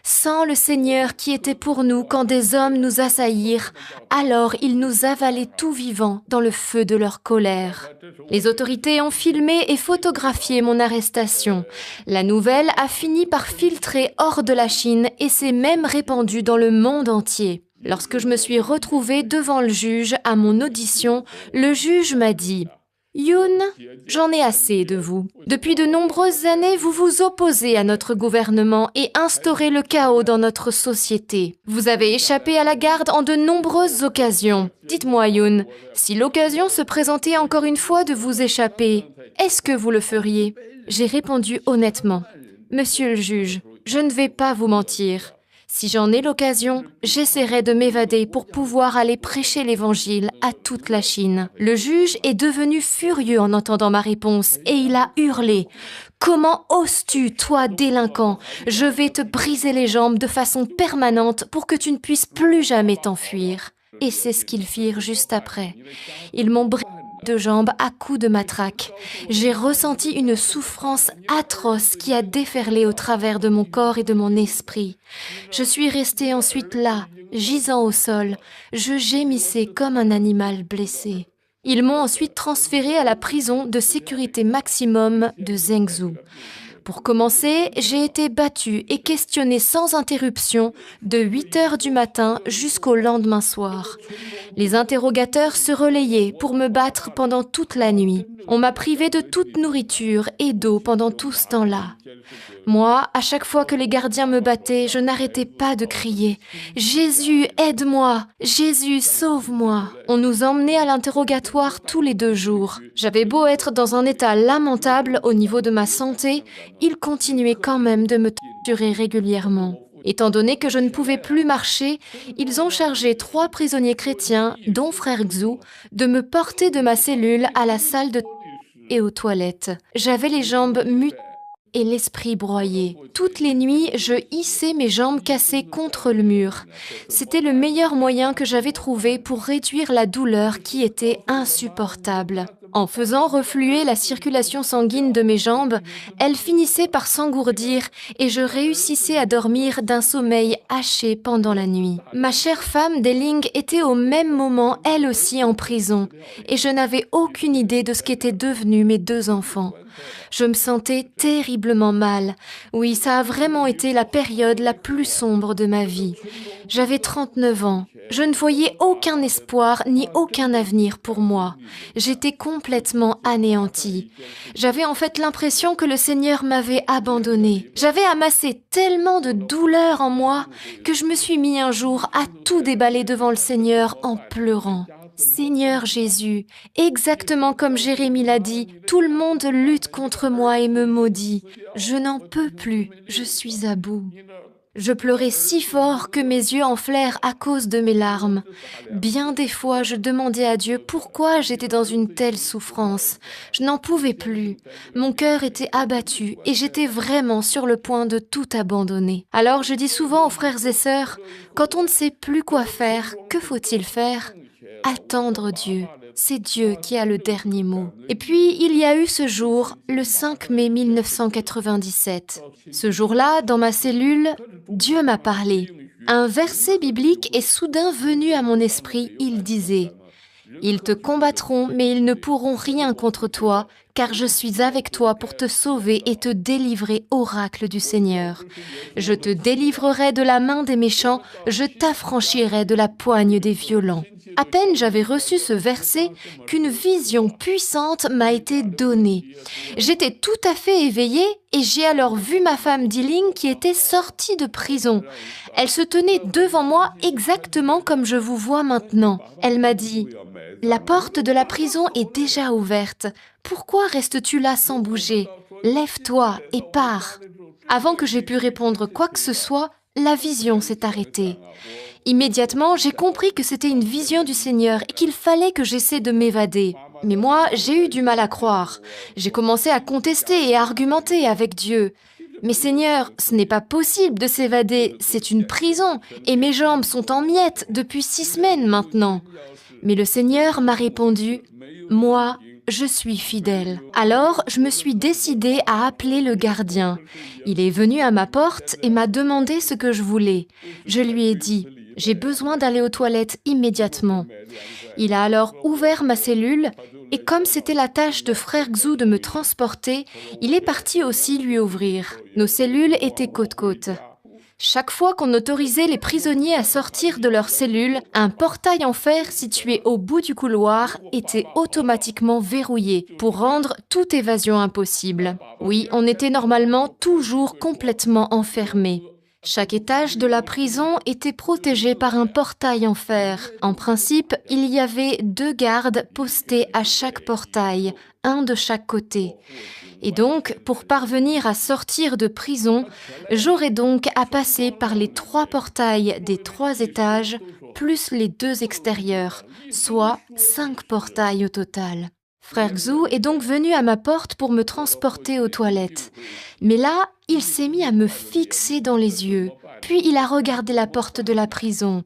A: Sans le Seigneur qui était pour nous quand des hommes nous assaillirent, alors ils nous avalaient tout vivants dans le feu de leur colère. Les autorités ont filmé et photographié mon arrestation. La nouvelle a fini par filtrer hors de la Chine et s'est même répandue dans le monde entier. Lorsque je me suis retrouvée devant le juge à mon audition, le juge m'a dit « Yoon, j'en ai assez de vous. Depuis de nombreuses années, vous vous opposez à notre gouvernement et instaurez le chaos dans notre société. Vous avez échappé à la garde en de nombreuses occasions. Dites-moi, Yoon, si l'occasion se présentait encore une fois de vous échapper, est-ce que vous le feriez ?» J'ai répondu honnêtement. « Monsieur le juge, je ne vais pas vous mentir. Si j'en ai l'occasion, j'essaierai de m'évader pour pouvoir aller prêcher l'Évangile à toute la Chine. » Le juge est devenu furieux en entendant ma réponse et il a hurlé « Comment oses-tu, toi délinquant? Je vais te briser les jambes de façon permanente pour que tu ne puisses plus jamais t'enfuir. » Et c'est ce qu'ils firent juste après. Ils m'ont brisé de jambes à coups de matraque. J'ai ressenti une souffrance atroce qui a déferlé au travers de mon corps et de mon esprit. Je suis restée ensuite là, gisant au sol. Je gémissais comme un animal blessé. Ils m'ont ensuite transférée à la prison de sécurité maximum de Zhengzhou. Pour commencer, j'ai été battue et questionnée sans interruption de 8 heures du matin jusqu'au lendemain soir. Les interrogateurs se relayaient pour me battre pendant toute la nuit. On m'a privée de toute nourriture et d'eau pendant tout ce temps-là. Moi, à chaque fois que les gardiens me battaient, je n'arrêtais pas de crier « Jésus, aide-moi! Jésus, sauve-moi !» On nous emmenait à l'interrogatoire tous les 2 jours. J'avais beau être dans un état lamentable au niveau de ma santé, ils continuaient quand même de me torturer régulièrement. Étant donné que je ne pouvais plus marcher, ils ont chargé 3 prisonniers chrétiens, dont frère Xu, de me porter de ma cellule à la salle de et aux toilettes. J'avais les jambes mutilées et l'esprit broyé. Toutes les nuits, je hissais mes jambes cassées contre le mur. C'était le meilleur moyen que j'avais trouvé pour réduire la douleur qui était insupportable. En faisant refluer la circulation sanguine de mes jambes, elles finissaient par s'engourdir et je réussissais à dormir d'un sommeil haché pendant la nuit. Ma chère femme Deling était au même moment elle aussi en prison et je n'avais aucune idée de ce qu'étaient devenus mes 2 enfants. Je me sentais terriblement mal. Oui, ça a vraiment été la période la plus sombre de ma vie. J'avais 39 ans. Je ne voyais aucun espoir ni aucun avenir pour moi. J'étais complètement anéantie. J'avais en fait l'impression que le Seigneur m'avait abandonnée. J'avais amassé tellement de douleur en moi que je me suis mis un jour à tout déballer devant le Seigneur en pleurant. Seigneur Jésus, exactement comme Jérémie l'a dit, tout le monde lutte contre moi et me maudit. Je n'en peux plus, je suis à bout. Je pleurais si fort que mes yeux enflèrent à cause de mes larmes. Bien des fois, je demandais à Dieu pourquoi j'étais dans une telle souffrance. Je n'en pouvais plus. Mon cœur était abattu et j'étais vraiment sur le point de tout abandonner. Alors je dis souvent aux frères et sœurs, quand on ne sait plus quoi faire, que faut-il faire? Attendre Dieu. C'est Dieu qui a le dernier mot. Et puis, il y a eu ce jour, le 5 mai 1997. Ce jour-là, dans ma cellule, Dieu m'a parlé. Un verset biblique est soudain venu à mon esprit. Il disait « Ils te combattront, mais ils ne pourront rien contre toi, car je suis avec toi pour te sauver et te délivrer, oracle du Seigneur. Je te délivrerai de la main des méchants, je t'affranchirai de la poigne des violents. » À peine j'avais reçu ce verset qu'une vision puissante m'a été donnée. J'étais tout à fait éveillée et j'ai alors vu ma femme Diling qui était sortie de prison. Elle se tenait devant moi exactement comme je vous vois maintenant. Elle m'a dit « La porte de la prison est déjà ouverte. Pourquoi restes-tu là sans bouger? Lève-toi et pars. » Avant que j'aie pu répondre quoi que ce soit, la vision s'est arrêtée. Immédiatement, j'ai compris que c'était une vision du Seigneur et qu'il fallait que j'essaie de m'évader. Mais moi, j'ai eu du mal à croire. J'ai commencé à contester et à argumenter avec Dieu. « Mais Seigneur, ce n'est pas possible de s'évader, c'est une prison et mes jambes sont en miettes depuis 6 semaines maintenant. » Mais le Seigneur m'a répondu « Moi, je suis fidèle. » Alors, je me suis décidée à appeler le gardien. Il est venu à ma porte et m'a demandé ce que je voulais. Je lui ai dit « J'ai besoin d'aller aux toilettes immédiatement. » Il a alors ouvert ma cellule et comme c'était la tâche de frère Xu de me transporter, il est parti aussi lui ouvrir. Nos cellules étaient côte-côte. Chaque fois qu'on autorisait les prisonniers à sortir de leur cellule, un portail en fer situé au bout du couloir était automatiquement verrouillé pour rendre toute évasion impossible. Oui, on était normalement toujours complètement enfermés. Chaque étage de la prison était protégé par un portail en fer. En principe, il y avait 2 gardes postés à chaque portail, un de chaque côté. Et donc, pour parvenir à sortir de prison, j'aurais donc à passer par les 3 portails des 3 étages, plus les 2 extérieurs, soit 5 portails au total. Frère Xu est donc venu à ma porte pour me transporter aux toilettes. Mais là, il s'est mis à me fixer dans les yeux. Puis il a regardé la porte de la prison.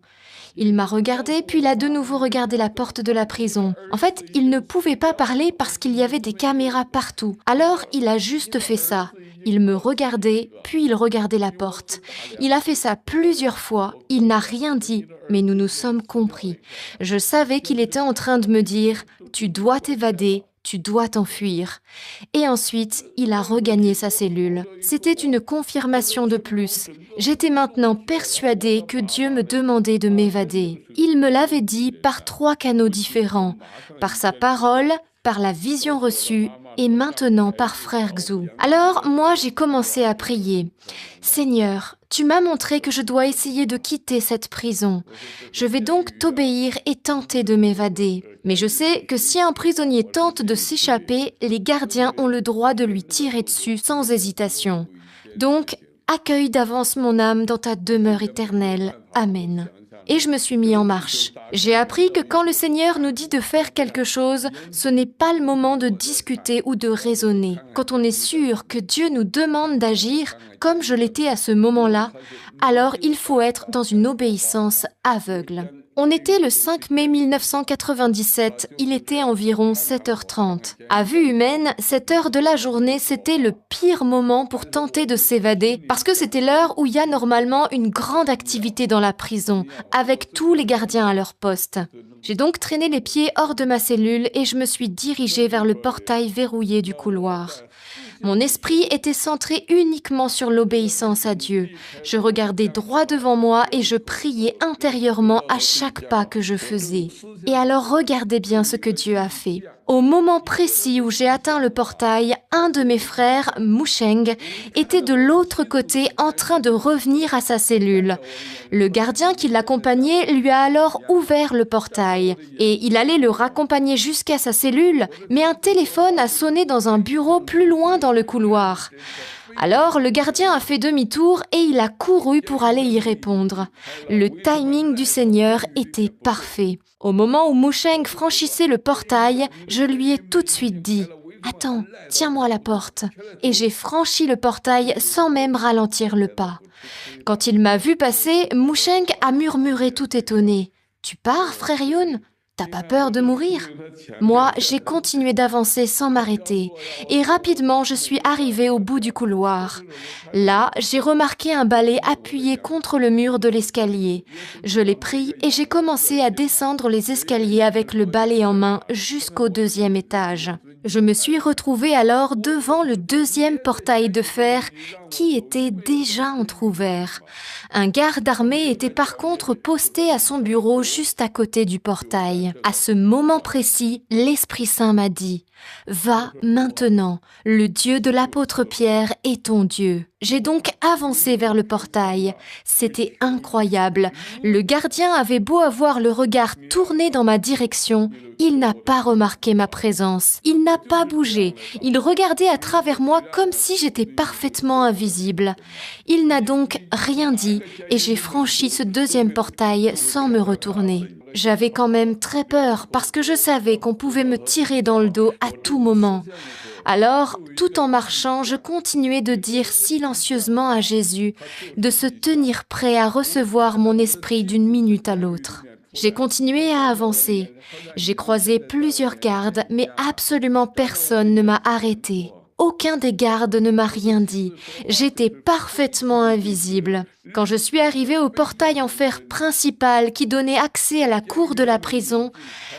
A: Il m'a regardé, puis il a de nouveau regardé la porte de la prison. En fait, il ne pouvait pas parler parce qu'il y avait des caméras partout. Alors, il a juste fait ça. Il me regardait, puis il regardait la porte. Il a fait ça plusieurs fois. Il n'a rien dit, mais nous nous sommes compris. Je savais qu'il était en train de me dire « Tu dois t'évader ». Tu dois t'enfuir. Et ensuite, il a regagné sa cellule. C'était une confirmation de plus. J'étais maintenant persuadée que Dieu me demandait de m'évader. Il me l'avait dit par 3 canaux différents, par sa parole, par la vision reçue et maintenant par frère Xu. Alors, moi, j'ai commencé à prier. « Seigneur, tu m'as montré que je dois essayer de quitter cette prison. Je vais donc t'obéir et tenter de m'évader. Mais je sais que si un prisonnier tente de s'échapper, les gardiens ont le droit de lui tirer dessus sans hésitation. Donc, accueille d'avance mon âme dans ta demeure éternelle. Amen. » Et je me suis mis en marche. J'ai appris que quand le Seigneur nous dit de faire quelque chose, ce n'est pas le moment de discuter ou de raisonner. Quand on est sûr que Dieu nous demande d'agir, comme je l'étais à ce moment-là, alors il faut être dans une obéissance aveugle. On était le 5 mai 1997, il était environ 7h30. À vue humaine, cette heure de la journée, c'était le pire moment pour tenter de s'évader parce que c'était l'heure où il y a normalement une grande activité dans la prison, avec tous les gardiens à leur poste. J'ai donc traîné les pieds hors de ma cellule et je me suis dirigée vers le portail verrouillé du couloir. Mon esprit était centré uniquement sur l'obéissance à Dieu. Je regardais droit devant moi et je priais intérieurement à chaque pas que je faisais. Et alors regardez bien ce que Dieu a fait. Au moment précis où j'ai atteint le portail, un de mes frères, Musheng, était de l'autre côté en train de revenir à sa cellule. Le gardien qui l'accompagnait lui a alors ouvert le portail et il allait le raccompagner jusqu'à sa cellule, mais un téléphone a sonné dans un bureau plus loin dans le couloir. Alors, le gardien a fait demi-tour et il a couru pour aller y répondre. Le timing du Seigneur était parfait. Au moment où Musheng franchissait le portail, je lui ai tout de suite dit « Attends, tiens-moi la porte » et j'ai franchi le portail sans même ralentir le pas. Quand il m'a vu passer, Musheng a murmuré tout étonné « Tu pars, frère Yun ? T'as pas peur de mourir ?» Moi, j'ai continué d'avancer sans m'arrêter et rapidement, je suis arrivée au bout du couloir. Là, j'ai remarqué un balai appuyé contre le mur de l'escalier. Je l'ai pris et j'ai commencé à descendre les escaliers avec le balai en main jusqu'au 2e étage. Je me suis retrouvée alors devant le 2e portail de fer qui était déjà entrouvert. Un garde armé était par contre posté à son bureau juste à côté du portail. À ce moment précis, l'Esprit Saint m'a dit « Va maintenant, le Dieu de l'apôtre Pierre est ton Dieu ». J'ai donc avancé vers le portail. C'était incroyable. Le gardien avait beau avoir le regard tourné dans ma direction, il n'a pas remarqué ma présence. Il n'a pas bougé. Il regardait à travers moi comme si j'étais parfaitement invisible. Il n'a donc rien dit et j'ai franchi ce 2e portail sans me retourner. J'avais quand même très peur parce que je savais qu'on pouvait me tirer dans le dos à tout moment. Alors, tout en marchant, je continuais de dire silencieusement à Jésus de se tenir prêt à recevoir mon esprit d'une minute à l'autre. J'ai continué à avancer. J'ai croisé plusieurs gardes, mais absolument personne ne m'a arrêté. Aucun des gardes ne m'a rien dit. J'étais parfaitement invisible. Quand je suis arrivée au portail en fer principal qui donnait accès à la cour de la prison,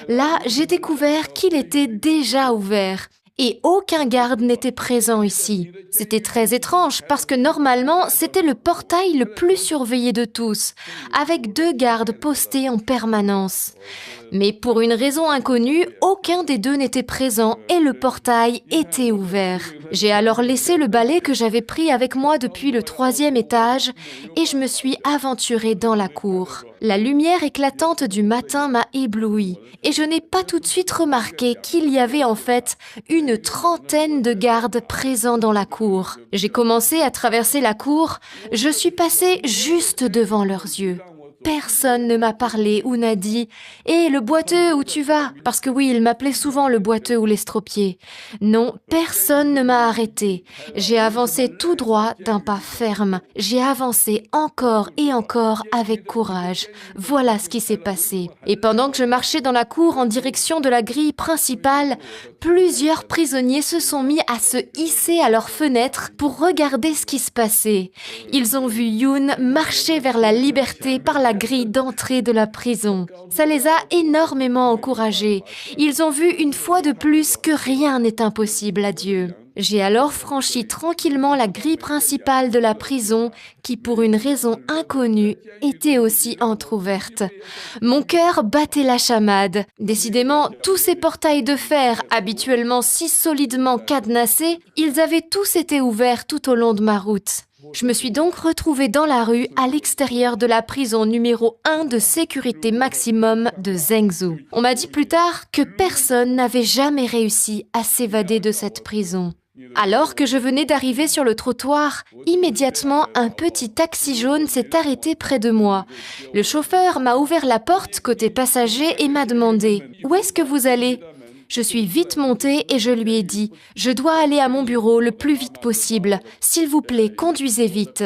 A: là, j'ai découvert qu'il était déjà ouvert. Et aucun garde n'était présent ici. C'était très étrange parce que normalement, c'était le portail le plus surveillé de tous, avec 2 gardes postés en permanence. Mais pour une raison inconnue, aucun des 2 n'était présent et le portail était ouvert. J'ai alors laissé le balai que j'avais pris avec moi depuis le 3e étage et je me suis aventurée dans la cour. La lumière éclatante du matin m'a éblouie et je n'ai pas tout de suite remarqué qu'il y avait en fait une 30aine de gardes présents dans la cour. J'ai commencé à traverser la cour, je suis passée juste devant leurs yeux. Personne ne m'a parlé ou n'a dit « Hé, le boiteux, où tu vas ?» Parce que oui, il m'appelait souvent le boiteux ou l'estropié. Non, personne ne m'a arrêté. J'ai avancé tout droit d'un pas ferme. J'ai avancé encore et encore avec courage. Voilà ce qui s'est passé. Et pendant que je marchais dans la cour en direction de la grille principale, plusieurs prisonniers se sont mis à se hisser à leurs fenêtres pour regarder ce qui se passait. Ils ont vu Yun marcher vers la liberté par la grille d'entrée de la prison. Ça les a énormément encouragés. Ils ont vu une fois de plus que rien n'est impossible à Dieu. J'ai alors franchi tranquillement la grille principale de la prison qui, pour une raison inconnue, était aussi entr'ouverte. Mon cœur battait la chamade. Décidément, tous ces portails de fer, habituellement si solidement cadenassés, ils avaient tous été ouverts tout au long de ma route. Je me suis donc retrouvée dans la rue, à l'extérieur de la prison numéro 1 de sécurité maximum de Zhengzhou. On m'a dit plus tard que personne n'avait jamais réussi à s'évader de cette prison. Alors que je venais d'arriver sur le trottoir, immédiatement un petit taxi jaune s'est arrêté près de moi. Le chauffeur m'a ouvert la porte côté passager et m'a demandé « Où est-ce que vous allez ?» Je suis vite montée et je lui ai dit « Je dois aller à mon bureau le plus vite possible. S'il vous plaît, conduisez vite. »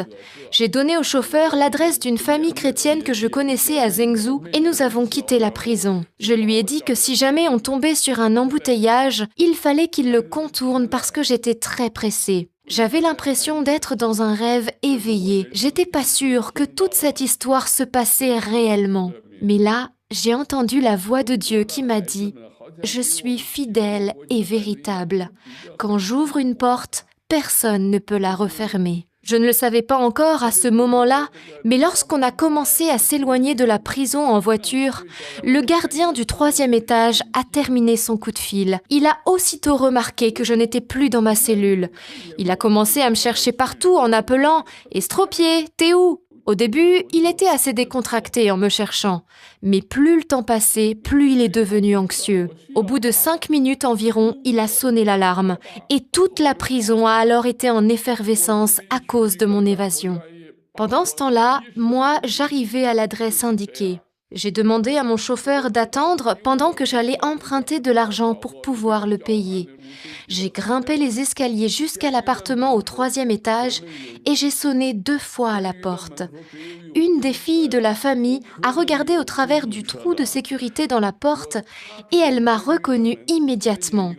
A: J'ai donné au chauffeur l'adresse d'une famille chrétienne que je connaissais à Zhengzhou et nous avons quitté la prison. Je lui ai dit que si jamais on tombait sur un embouteillage, il fallait qu'il le contourne parce que j'étais très pressée. J'avais l'impression d'être dans un rêve éveillé. J'étais pas sûre que toute cette histoire se passait réellement. Mais là, j'ai entendu la voix de Dieu qui m'a dit « Je suis fidèle et véritable. Quand j'ouvre une porte, personne ne peut la refermer. » Je ne le savais pas encore à ce moment-là, mais lorsqu'on a commencé à s'éloigner de la prison en voiture, le gardien du 3e étage a terminé son coup de fil. Il a aussitôt remarqué que je n'étais plus dans ma cellule. Il a commencé à me chercher partout en appelant « Estropié, t'es où ?» Au début, il était assez décontracté en me cherchant, mais plus le temps passait, plus il est devenu anxieux. Au bout de 5 minutes environ, il a sonné l'alarme, et toute la prison a alors été en effervescence à cause de mon évasion. Pendant ce temps-là, moi, j'arrivais à l'adresse indiquée. J'ai demandé à mon chauffeur d'attendre pendant que j'allais emprunter de l'argent pour pouvoir le payer. J'ai grimpé les escaliers jusqu'à l'appartement au 3e étage et j'ai sonné 2 fois à la porte. Une des filles de la famille a regardé au travers du trou de sécurité dans la porte et elle m'a reconnue immédiatement.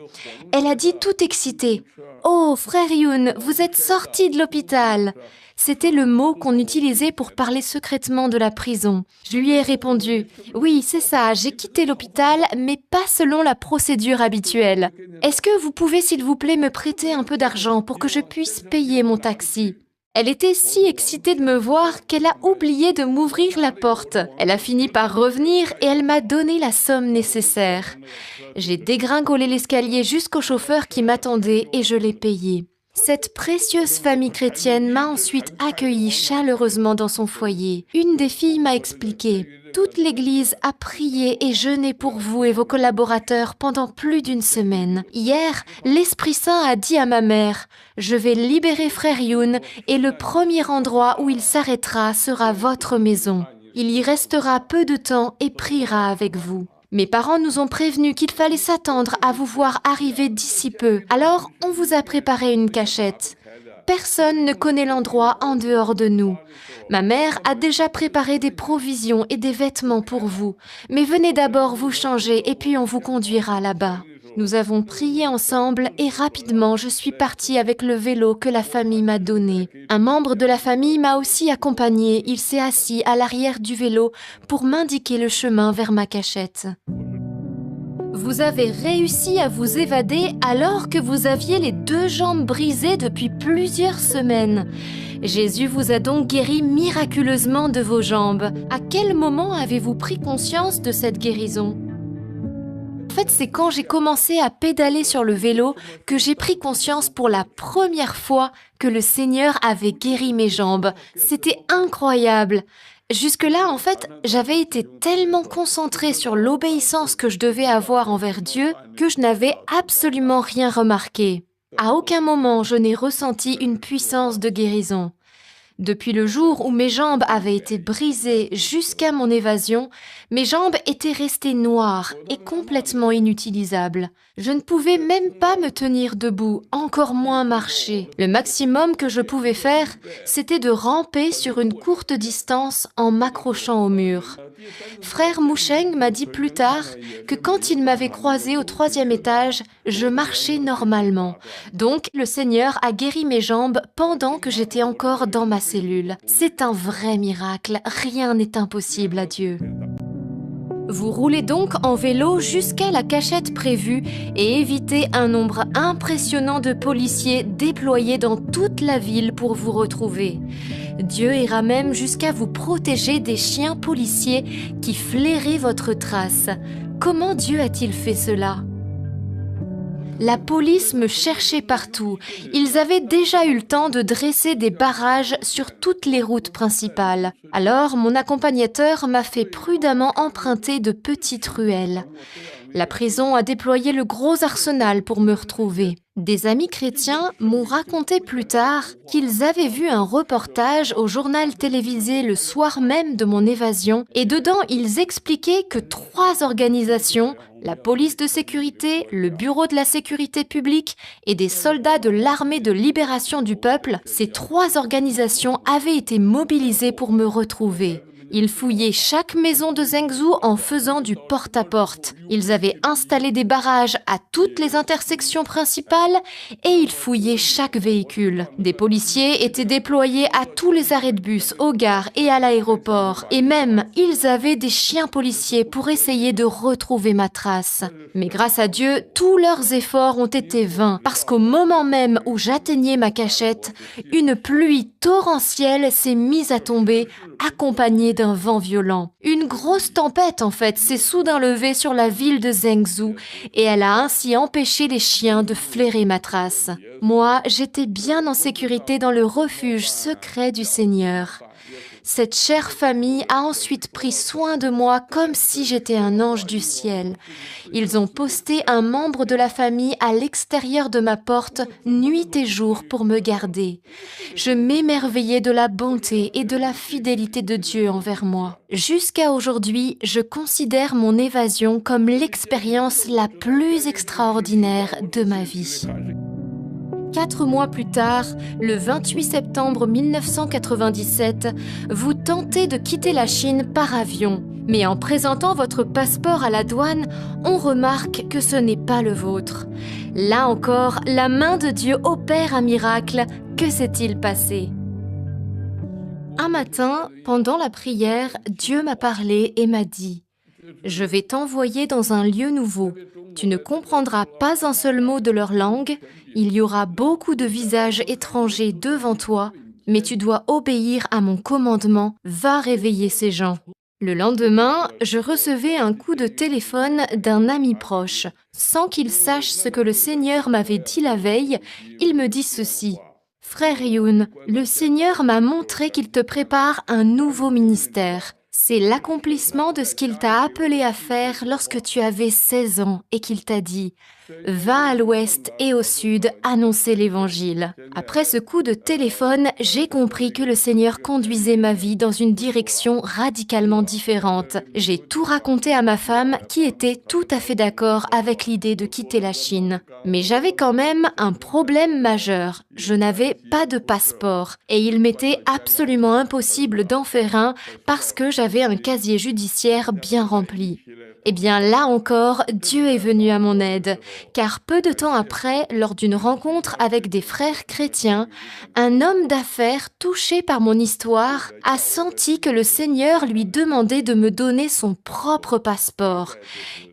A: Elle a dit tout excitée « Oh, frère Youn, vous êtes sorti de l'hôpital !» C'était le mot qu'on utilisait pour parler secrètement de la prison. Je lui ai répondu « Oui, c'est ça, j'ai quitté l'hôpital, mais pas selon la procédure habituelle. Est-ce que vous pouvez s'il vous plaît me prêter un peu d'argent pour que je puisse payer mon taxi ?» Elle était si excitée de me voir qu'elle a oublié de m'ouvrir la porte. Elle a fini par revenir et elle m'a donné la somme nécessaire. J'ai dégringolé l'escalier jusqu'au chauffeur qui m'attendait et je l'ai payé. Cette précieuse famille chrétienne m'a ensuite accueillie chaleureusement dans son foyer. Une des filles m'a expliqué « Toute l'Église a prié et jeûné pour vous et vos collaborateurs pendant plus d'1 semaine. Hier, l'Esprit Saint a dit à ma mère « Je vais libérer frère Youn et le premier endroit où il s'arrêtera sera votre maison. Il y restera peu de temps et priera avec vous. » Mes parents nous ont prévenus qu'il fallait s'attendre à vous voir arriver d'ici peu. Alors, on vous a préparé une cachette. Personne ne connaît l'endroit en dehors de nous. Ma mère a déjà préparé des provisions et des vêtements pour vous. Mais venez d'abord vous changer et puis on vous conduira là-bas. Nous avons prié ensemble et rapidement je suis partie avec le vélo que la famille m'a donné. Un membre de la famille m'a aussi accompagnée. Il s'est assis à l'arrière du vélo pour m'indiquer le chemin vers ma cachette. Vous avez réussi à vous évader alors que vous aviez les 2 jambes brisées depuis plusieurs semaines. Jésus vous a donc guéri miraculeusement de vos jambes. À quel moment avez-vous pris conscience de cette guérison ? En fait, c'est quand j'ai commencé à pédaler sur le vélo que j'ai pris conscience pour la première fois que le Seigneur avait guéri mes jambes. C'était incroyable. Jusque-là, en fait, j'avais été tellement concentrée sur l'obéissance que je devais avoir envers Dieu que je n'avais absolument rien remarqué. À aucun moment, je n'ai ressenti une puissance de guérison. Depuis le jour où mes jambes avaient été brisées jusqu'à mon évasion, mes jambes étaient restées noires et complètement inutilisables. Je ne pouvais même pas me tenir debout, encore moins marcher. Le maximum que je pouvais faire, c'était de ramper sur une courte distance en m'accrochant au mur. Frère Moucheng m'a dit plus tard que quand il m'avait croisé au 3e étage, je marchais normalement. Donc, le Seigneur a guéri mes jambes pendant que j'étais encore dans ma cellule. C'est un vrai miracle, rien n'est impossible à Dieu. Vous roulez donc en vélo jusqu'à la cachette prévue et évitez un nombre impressionnant de policiers déployés dans toute la ville pour vous retrouver. Dieu ira même jusqu'à vous protéger des chiens policiers qui flairaient votre trace. Comment Dieu a-t-il fait cela ? La police me cherchait partout. Ils avaient déjà eu le temps de dresser des barrages sur toutes les routes principales. Alors, mon accompagnateur m'a fait prudemment emprunter de petites ruelles. La prison a déployé le gros arsenal pour me retrouver. Des amis chrétiens m'ont raconté plus tard qu'ils avaient vu un reportage au journal télévisé le soir même de mon évasion et dedans ils expliquaient que 3 organisations, la police de sécurité, le bureau de la sécurité publique et des soldats de l'armée de libération du peuple, ces 3 organisations avaient été mobilisées pour me retrouver. Ils fouillaient chaque maison de Zhengzhou en faisant du porte-à-porte. Ils avaient installé des barrages à toutes les intersections principales et ils fouillaient chaque véhicule. Des policiers étaient déployés à tous les arrêts de bus, aux gares et à l'aéroport. Et même, ils avaient des chiens policiers pour essayer de retrouver ma trace. Mais grâce à Dieu, tous leurs efforts ont été vains parce qu'au moment même où j'atteignais ma cachette, une pluie torrentielle s'est mise à tomber, accompagnée d'un vent violent. Une grosse tempête, en fait, s'est soudain levée sur la ville de Zhengzhou et elle a ainsi empêché les chiens de flairer ma trace. Moi, j'étais bien en sécurité dans le refuge secret du Seigneur. Cette chère famille a ensuite pris soin de moi comme si j'étais un ange du ciel. Ils ont posté un membre de la famille à l'extérieur de ma porte nuit et jour pour me garder. Je m'émerveillais de la bonté et de la fidélité de Dieu envers moi. Jusqu'à aujourd'hui, je considère mon évasion comme l'expérience la plus extraordinaire de ma vie. 4 mois plus tard, le 28 septembre 1997, vous tentez de quitter la Chine par avion. Mais en présentant votre passeport à la douane, on remarque que ce n'est pas le vôtre. Là encore, la main de Dieu opère un miracle. Que s'est-il passé? Un matin, pendant la prière, Dieu m'a parlé et m'a dit: « Je vais t'envoyer dans un lieu nouveau. Tu ne comprendras pas un seul mot de leur langue. Il y aura beaucoup de visages étrangers devant toi, mais tu dois obéir à mon commandement. Va réveiller ces gens. » Le lendemain, je recevais un coup de téléphone d'un ami proche. Sans qu'il sache ce que le Seigneur m'avait dit la veille, il me dit ceci: « Frère Youn, le Seigneur m'a montré qu'il te prépare un nouveau ministère. C'est l'accomplissement de ce qu'il t'a appelé à faire lorsque tu avais 16 ans et qu'il t'a dit: « Va à l'ouest et au sud annoncer l'Évangile. » Après ce coup de téléphone, j'ai compris que le Seigneur conduisait ma vie dans une direction radicalement différente. J'ai tout raconté à ma femme qui était tout à fait d'accord avec l'idée de quitter la Chine. Mais j'avais quand même un problème majeur. Je n'avais pas de passeport et il m'était absolument impossible d'en faire un parce que j'avais un casier judiciaire bien rempli. Eh bien là encore, Dieu est venu à mon aide, car peu de temps après, lors d'une rencontre avec des frères chrétiens, un homme d'affaires touché par mon histoire a senti que le Seigneur lui demandait de me donner son propre passeport.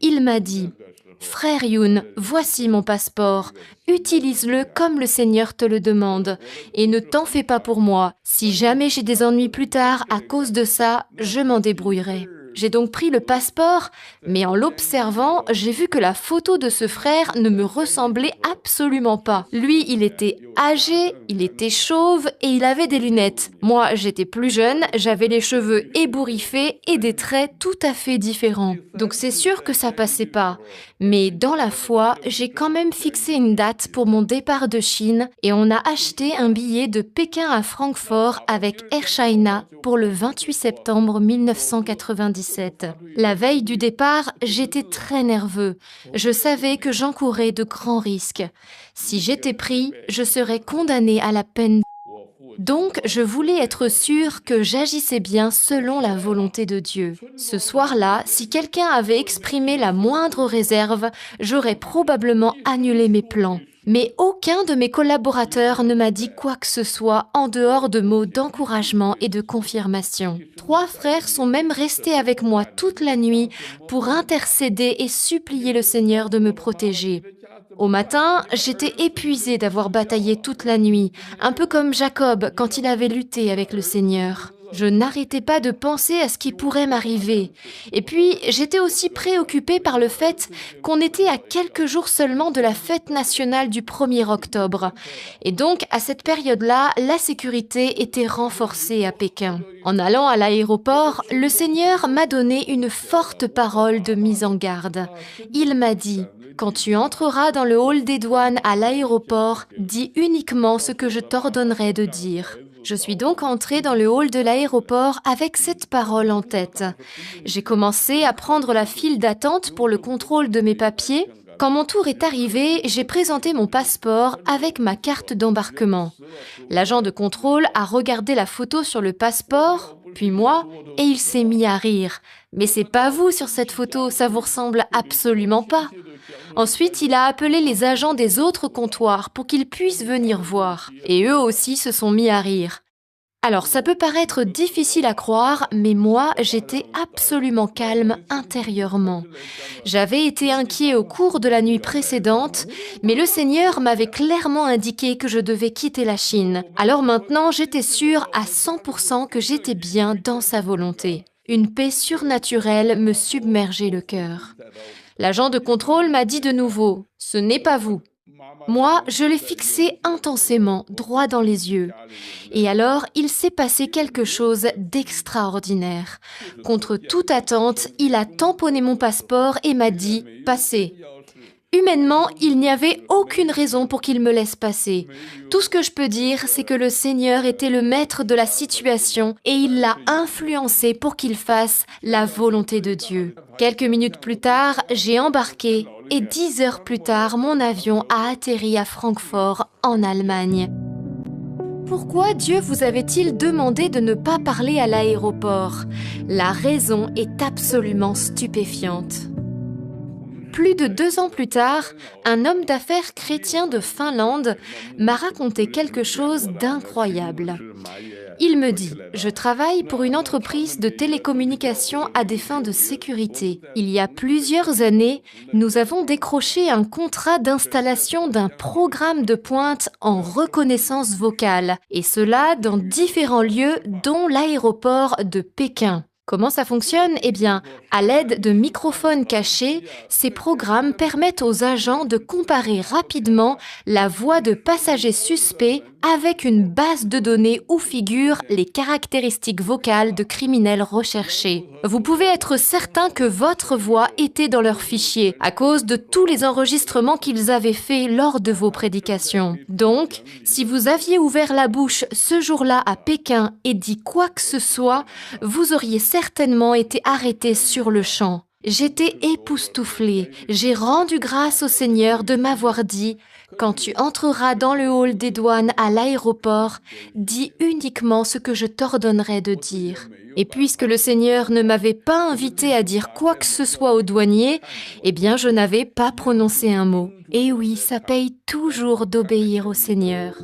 A: Il m'a dit: « Frère Youn, voici mon passeport. Utilise-le comme le Seigneur te le demande. Et ne t'en fais pas pour moi. Si jamais j'ai des ennuis plus tard à cause de ça, je m'en débrouillerai. » J'ai donc pris le passeport, mais en l'observant, j'ai vu que la photo de ce frère ne me ressemblait absolument pas. Lui, il était âgé, il était chauve et il avait des lunettes. Moi, j'étais plus jeune, j'avais les cheveux ébouriffés et des traits tout à fait différents. Donc c'est sûr que ça passait pas. Mais dans la foi, j'ai quand même fixé une date pour mon départ de Chine et on a acheté un billet de Pékin à Francfort avec Air China pour le 28 septembre 1997. La veille du départ, j'étais très nerveux. Je savais que j'encourais de grands risques. Si j'étais pris, je serais condamné à la peine. Donc, je voulais être sûre que j'agissais bien selon la volonté de Dieu. Ce soir-là, si quelqu'un avait exprimé la moindre réserve, j'aurais probablement annulé mes plans. Mais aucun de mes collaborateurs ne m'a dit quoi que ce soit en dehors de mots d'encouragement et de confirmation. 3 frères sont même restés avec moi toute la nuit pour intercéder et supplier le Seigneur de me protéger. Au matin, j'étais épuisée d'avoir bataillé toute la nuit, un peu comme Jacob quand il avait lutté avec le Seigneur. Je n'arrêtais pas de penser à ce qui pourrait m'arriver. Et puis, j'étais aussi préoccupée par le fait qu'on était à quelques jours seulement de la fête nationale du 1er octobre. Et donc, à cette période-là, la sécurité était renforcée à Pékin. En allant à l'aéroport, le Seigneur m'a donné une forte parole de mise en garde. Il m'a dit: « Quand tu entreras dans le hall des douanes à l'aéroport, dis uniquement ce que je t'ordonnerai de dire. » Je suis donc entrée dans le hall de l'aéroport avec cette parole en tête. J'ai commencé à prendre la file d'attente pour le contrôle de mes papiers. Quand mon tour est arrivé, j'ai présenté mon passeport avec ma carte d'embarquement. L'agent de contrôle a regardé la photo sur le passeport, puis moi, et il s'est mis à rire. « Mais c'est pas vous sur cette photo, ça vous ressemble absolument pas. » Ensuite, il a appelé les agents des autres comptoirs pour qu'ils puissent venir voir. Et eux aussi se sont mis à rire. Alors, ça peut paraître difficile à croire, mais moi, j'étais absolument calme intérieurement. J'avais été inquiet au cours de la nuit précédente, mais le Seigneur m'avait clairement indiqué que je devais quitter la Chine. Alors maintenant, j'étais sûre à 100% que j'étais bien dans sa volonté. Une paix surnaturelle me submergeait le cœur. L'agent de contrôle m'a dit de nouveau: « Ce n'est pas vous. » Moi, je l'ai fixé intensément, droit dans les yeux. Et alors, il s'est passé quelque chose d'extraordinaire. Contre toute attente, il a tamponné mon passeport et m'a dit « Passez ». Humainement, il n'y avait aucune raison pour qu'il me laisse passer. Tout ce que je peux dire, c'est que le Seigneur était le maître de la situation et il l'a influencé pour qu'il fasse la volonté de Dieu. Quelques minutes plus tard, j'ai embarqué et 10 heures plus tard, mon avion a atterri à Francfort, en Allemagne. Pourquoi Dieu vous avait-il demandé de ne pas parler à l'aéroport? La raison est absolument stupéfiante. Plus de 2 ans plus tard, un homme d'affaires chrétien de Finlande m'a raconté quelque chose d'incroyable. Il me dit « Je travaille pour une entreprise de télécommunications à des fins de sécurité. Il y a plusieurs années, nous avons décroché un contrat d'installation d'un programme de pointe en reconnaissance vocale, et cela dans différents lieux, dont l'aéroport de Pékin. » Comment ça fonctionne? Eh bien, à l'aide de microphones cachés, ces programmes permettent aux agents de comparer rapidement la voix de passagers suspects avec une base de données où figurent les caractéristiques vocales de criminels recherchés. Vous pouvez être certain que votre voix était dans leur fichier à cause de tous les enregistrements qu'ils avaient faits lors de vos prédications. Donc, si vous aviez ouvert la bouche ce jour-là à Pékin et dit quoi que ce soit, vous auriez certainement été arrêté sur le champ. J'étais époustouflée. J'ai rendu grâce au Seigneur de m'avoir dit « Quand tu entreras dans le hall des douanes à l'aéroport, dis uniquement ce que je t'ordonnerai de dire. » Et puisque le Seigneur ne m'avait pas invité à dire quoi que ce soit aux douaniers, eh bien je n'avais pas prononcé un mot. Et oui, ça paye toujours d'obéir au Seigneur.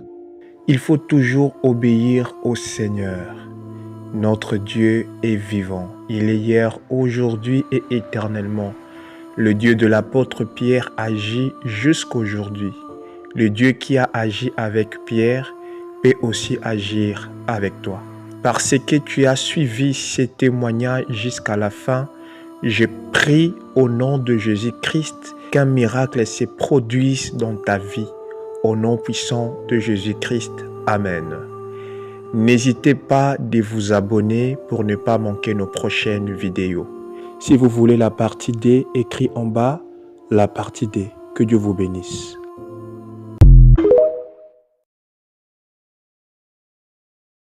B: Il faut toujours obéir au Seigneur. Notre Dieu est vivant. Il est hier, aujourd'hui et éternellement. Le Dieu de l'apôtre Pierre agit jusqu'aujourd'hui. Le Dieu qui a agi avec Pierre peut aussi agir avec toi. Parce que tu as suivi ces témoignages jusqu'à la fin, je prie au nom de Jésus-Christ qu'un miracle se produise dans ta vie. Au nom puissant de Jésus-Christ. Amen. N'hésitez pas de vous abonner pour ne pas manquer nos prochaines vidéos. Si vous voulez la partie D, écrit en bas, la partie D. Que Dieu vous bénisse.